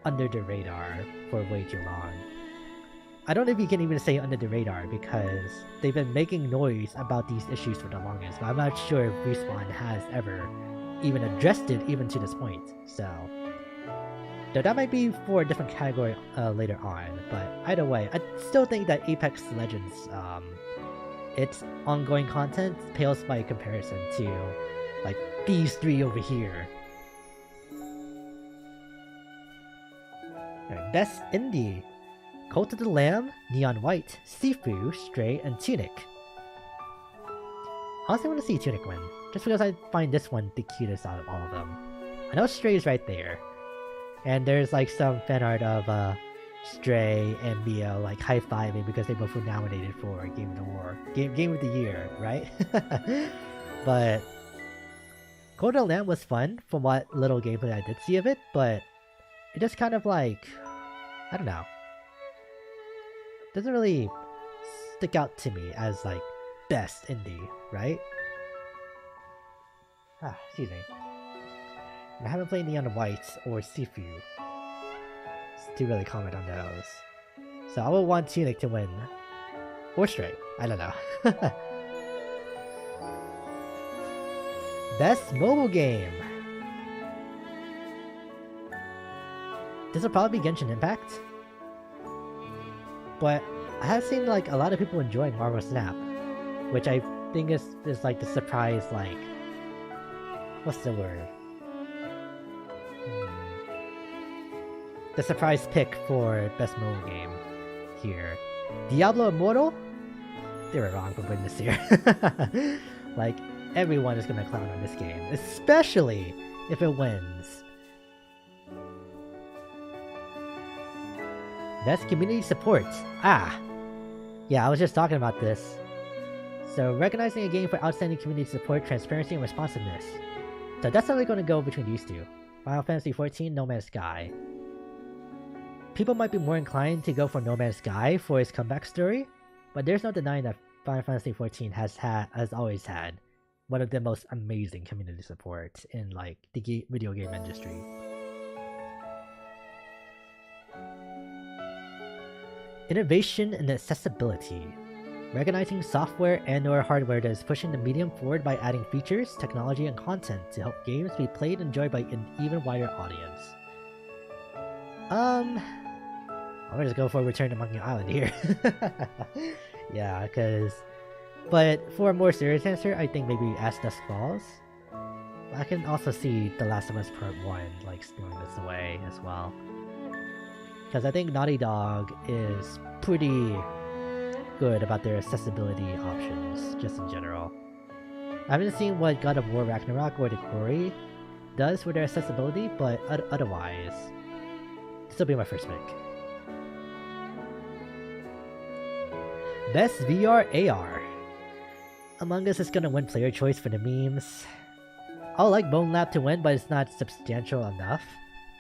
under the radar for way too long. I don't know if you can even say under the radar because they've been making noise about these issues for the longest, but I'm not sure if Respawn has ever even addressed it even to this point. So that might be for a different category later on, but either way, I still think that Apex Legends, its ongoing content pales by comparison to like these three over here. Alright, Best Indie. Cult of the Lamb, Neon White, Sifu, Stray, and Tunic. Honestly, I want to see Tunic win, just because I find this one the cutest out of all of them. I know Stray is right there, and there's like some fan art of Stray and Mio like high-fiving because they both were nominated for Game of the Year, right? But Cult of the Lamb was fun from what little gameplay I did see of it, but it just kind of like, I don't know, doesn't really stick out to me as like best indie, right? Excuse me. I haven't played Neon White or Sifu to really comment on those, so I will want Tunic to win, or Stray. I don't know. Best mobile game. This will probably be Genshin Impact. But I have seen like a lot of people enjoying Marvel Snap, which I think is like the surprise, like, what's the word? The surprise pick for best mobile game here. Diablo Immortal? They were wrong for putting this here. Like, everyone is gonna clown on this game, especially if it wins. Best community support. Yeah, I was just talking about this. So, recognizing a game for outstanding community support, transparency, and responsiveness. So that's how we're going to go between these two. Final Fantasy XIV, No Man's Sky. People might be more inclined to go for No Man's Sky for its comeback story, but there's no denying that Final Fantasy XIV has always had one of the most amazing community support in like the video game industry. Innovation and accessibility. Recognizing software and/or hardware that is pushing the medium forward by adding features, technology, and content to help games be played and enjoyed by an even wider audience. I'm gonna just go for Return to Monkey Island here. Yeah, but for a more serious answer, I think maybe As Dusk Falls. I can also see The Last of Us Part 1 like stealing this away as well. Because I think Naughty Dog is pretty good about their accessibility options, just in general. I haven't seen what God of War Ragnarok or The Quarry does for their accessibility, but otherwise, this will be my first pick. Best VR AR. Among Us is gonna win player choice for the memes. I would like Bone Lab to win, but it's not substantial enough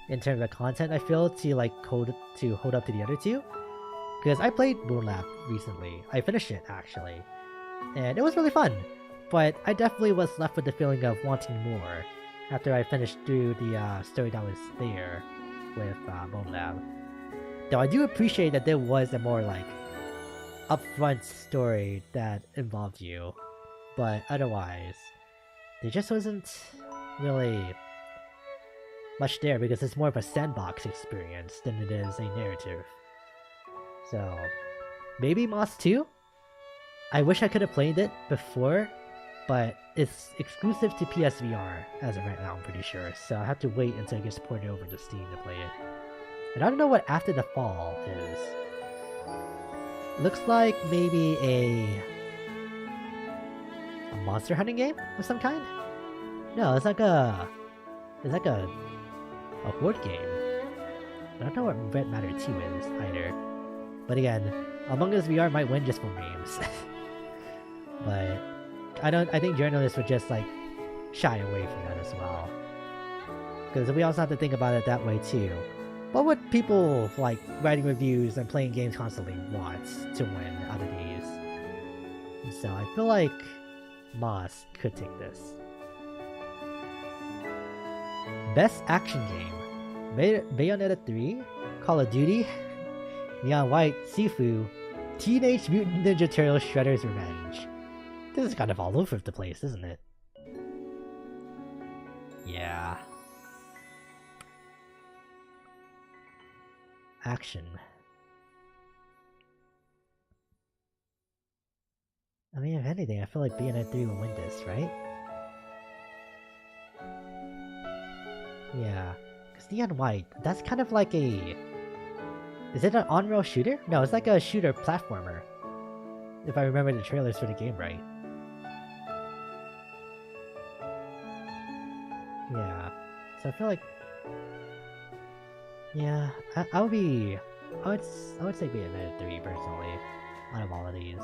in terms of content, I feel, to like hold up to the other two. Because I played Bone Lab recently. I finished it actually, and it was really fun. But I definitely was left with the feeling of wanting more after I finished through the story that was there with Bone Lab. Though I do appreciate that there was a more like upfront story that involved you, but otherwise, there just wasn't really much there because it's more of a sandbox experience than it is a narrative. So maybe Moss 2? I wish I could have played it before, but it's exclusive to PSVR as of right now, I'm pretty sure. So I have to wait until it gets ported over to Steam to play it. And I don't know what After the Fall is. Looks like maybe a monster hunting game of some kind? No, it's like a horde game. I don't know what Red Matter 2 is either. But again, Among Us VR might win just for memes. But I think journalists would just like shy away from that as well. Because we also have to think about it that way too. What would people like writing reviews and playing games constantly want to win out of these? And so I feel like Moss could take this. Best action game: Bayonetta 3, Call of Duty, Neon White, Sifu, Teenage Mutant Ninja Turtles Shredder's Revenge. This is kind of all over the place, isn't it? Yeah. Action. I mean, if anything, I feel like Bayonetta 3 will win this, right? Yeah. Because Neon White, that's kind of like a... Is it an on-rail shooter? No, it's like a shooter platformer. If I remember the trailers for the game right. Yeah. So I feel like... Yeah, I would say Bayonetta 3 personally, out of all of these.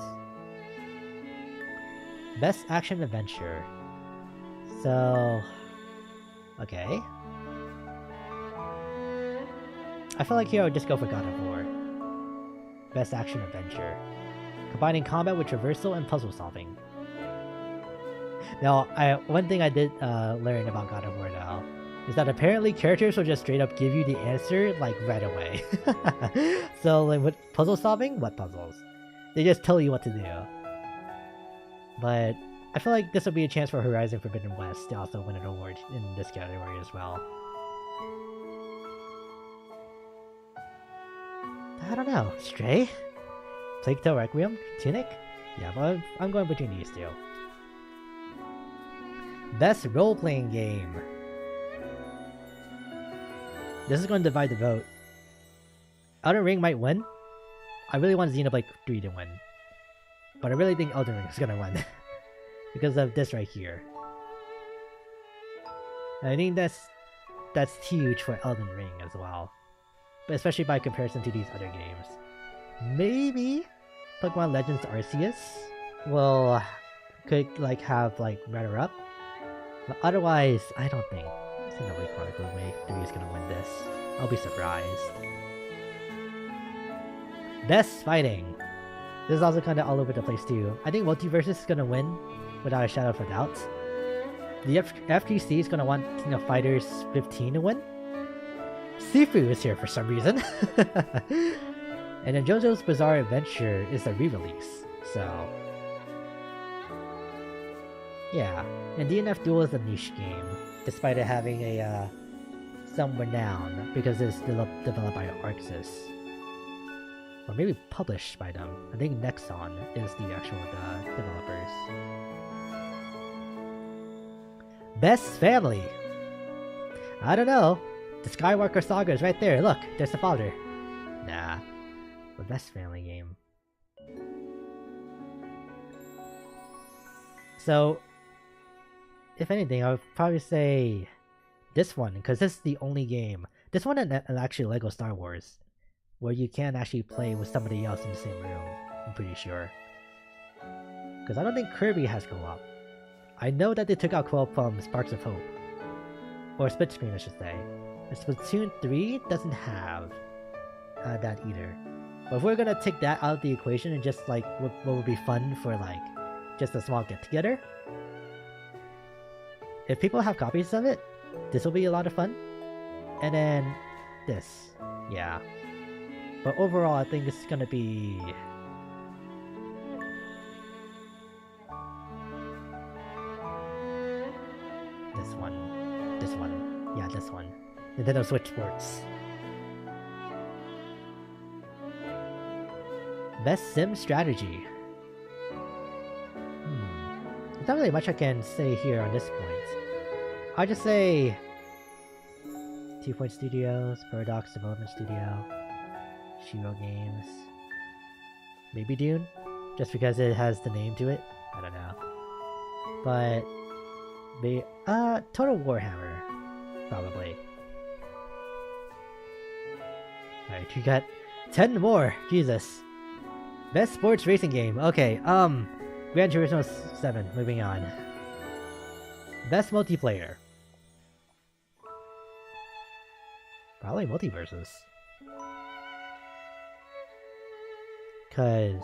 Best action adventure. So, okay. I feel like here I would just go for God of War. Best action adventure, combining combat with traversal and puzzle solving. Now, one thing I did learn about God of War now is that apparently characters will just straight up give you the answer like right away. So like with puzzle solving, what puzzles? They just tell you what to do. But I feel like this will be a chance for Horizon Forbidden West to also win an award in this category as well. I don't know. Stray? Plague Tale Requiem? Tunic? Yeah, but I'm going between these two. Best role-playing game. This is going to divide the vote. Elden Ring might win. I really want Xenoblade 3 to win. But I really think Elden Ring is going to win. Because of this right here. And I think that's huge for Elden Ring as well. But especially by comparison to these other games. Maybe Pokemon Legends Arceus could like have like runner up. But otherwise, I don't think Xenoblade Chronicles Wave 3 is gonna win this. I'll be surprised. Best fighting. This is also kind of all over the place too. I think Multiversus is gonna win without a shadow of a doubt. The FGC is gonna want Fighters 15 to win. Sifu is here for some reason. And then JoJo's Bizarre Adventure is a re-release, so... Yeah, and DNF Duel is a niche game, despite it having some renown, because it's developed by Arxis. Or maybe published by them. I think Nexon is the actual developers. Best Family! I don't know. The Skywalker Saga is right there. Look, there's the father. Nah. The best family game. So, if anything, I would probably say this one, because this is the only game. This one and actually Lego Star Wars, where you can actually play with somebody else in the same room, I'm pretty sure. Because I don't think Kirby has co-op. I know that they took out co-op from Sparks of Hope. Or Split Screen, I should say. And Splatoon 3 doesn't have that either. But if we're gonna take that out of the equation and just like what would be fun for like just a small get together, if people have copies of it, this will be a lot of fun. And then this, yeah. But overall, I think it's gonna be this one, yeah, this one. Nintendo Switch Sports. Best Sim Strategy. There's not really much I can say here on this point. I'll just say 2 Point Studios, Paradox Development Studio, Shiro Games, maybe Dune, just because it has the name to it. I don't know, but Total Warhammer, probably. Alright, you got 10 more. Jesus. Best sports racing game. Okay, Gran Turismo 7. Moving on. Best multiplayer. Probably Multiverses. Cause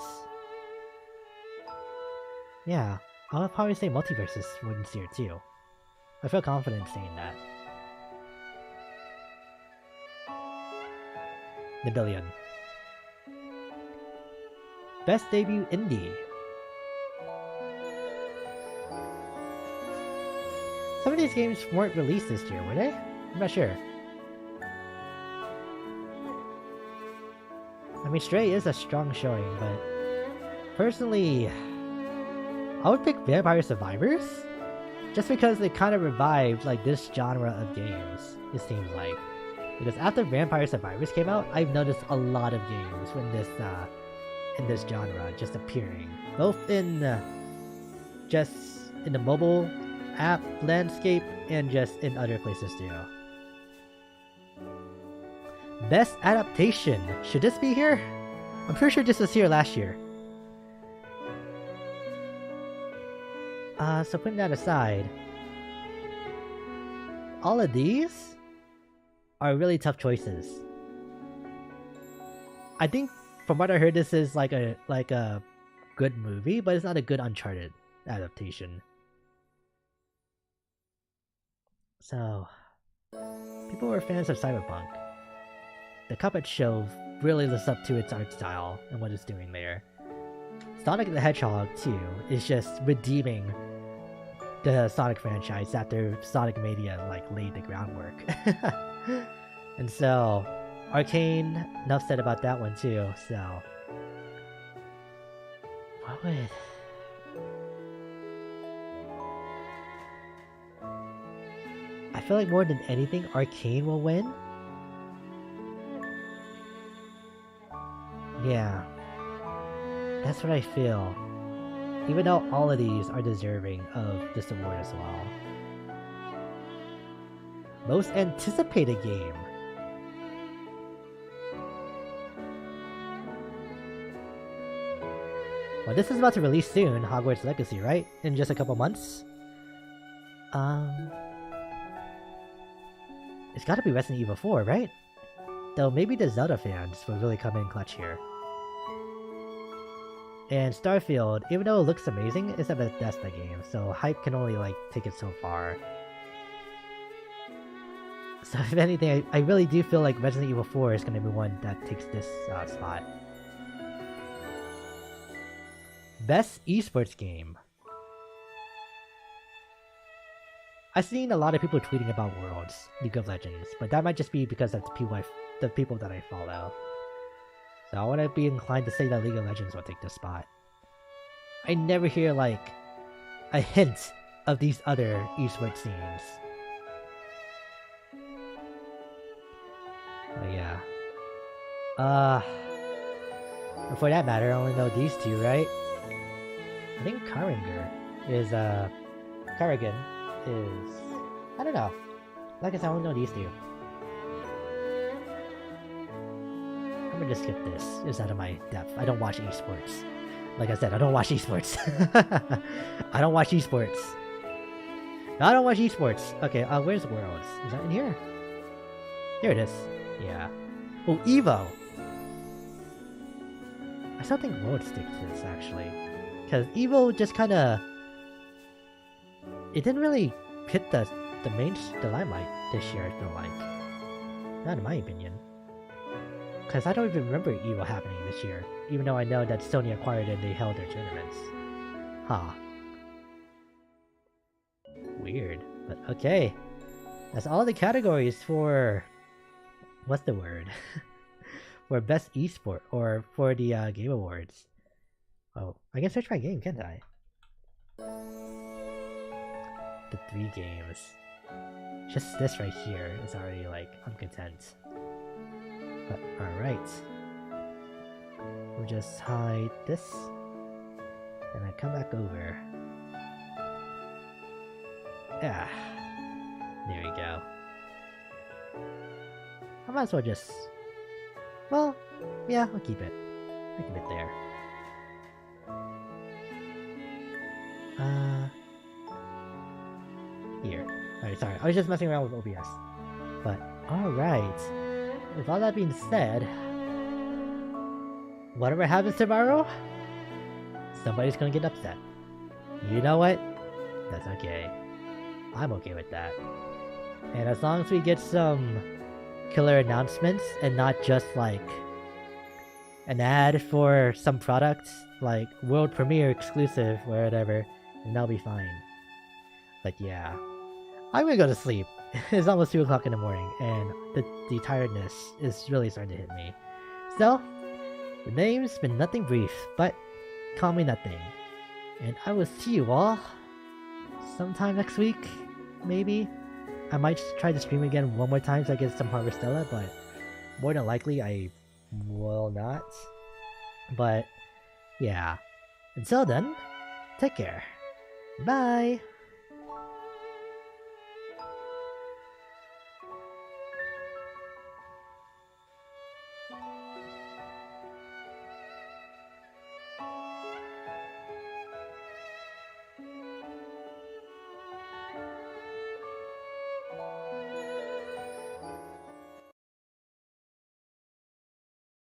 yeah, I'll probably say Multiverses wins here too. I feel confident saying that. Nabillion. Best debut indie. Some of these games weren't released this year, were they? I'm not sure. I mean, Stray is a strong showing, but personally, I would pick Vampire Survivors, just because they kind of revived like this genre of games. It seems like, because after Vampire Survivors came out, I've noticed a lot of games in this genre just appearing, both in just in the mobile app landscape and just in other places too. Best adaptation. Should this be here? I'm pretty sure this was here last year. So putting that aside, all of these are really tough choices. I think from what I heard, this is like a good movie, but it's not a good Uncharted adaptation. So, people were fans of Cyberpunk. The Cuphead show really lives up to its art style and what it's doing there. Sonic the Hedgehog 2 is just redeeming the Sonic franchise after Sonic Mania like laid the groundwork. And so, Arcane, enough said about that one too, so... What would... I feel like more than anything, Arcane will win. Yeah. That's what I feel. Even though all of these are deserving of this award as well. Most anticipated game. Well, this is about to release soon, Hogwarts Legacy, right? In just a couple months? It's gotta be Resident Evil 4, right? Though maybe the Zelda fans will really come in clutch here. And Starfield, even though it looks amazing, it's a Bethesda game, so hype can only like take it so far. So if anything, I really do feel like Resident Evil 4 is gonna be one that takes this spot. Best esports game. I've seen a lot of people tweeting about Worlds, League of Legends, but that might just be because of the people that I follow. So I want to be inclined to say that League of Legends will take this spot. I never hear like a hint of these other esports scenes. But yeah. For that matter, I only know these two, right? I think Karrigan is, I don't know. Like I said, I only know these two. I'm gonna just skip this. It's out of my depth. I don't watch esports. Like I said, I don't watch esports. I don't watch esports. No, I don't watch esports. Okay, where's Worlds? Is that in here? Here it is. Yeah. Oh, Evo! I still think Worlds sticks to this, actually. Because Evo just kinda... It didn't really hit the limelight this year, I feel like. Not in my opinion. Because I don't even remember Evo happening this year, even though I know that Sony acquired it and they held their tournaments. Huh. Weird, but okay. That's all the categories for... What's the word? For Best Esport, or for the Game Awards. Oh, I can search my game, can't I? The 3 games. Just this right here is already like, I'm content. But alright. We'll just hide this. And I come back over. Ah. There we go. I might as well just... Well, yeah, I'll keep it. I'll keep it there. Here. Alright, sorry. I was just messing around with OBS. But, alright. With all that being said, whatever happens tomorrow, somebody's gonna get upset. You know what? That's okay. I'm okay with that. And as long as we get some killer announcements and not just like an ad for some product, like world premiere exclusive or whatever, and that'll be fine. But yeah, I'm gonna go to sleep. It's almost 2 o'clock in the morning, and the tiredness is really starting to hit me. So, the name's been Nothing Brief, but call me Nothing. And I will see you all sometime next week, maybe. I might just try to stream again one more time so I get some Harvestella, but more than likely I will not. But yeah, until then, take care. Bye!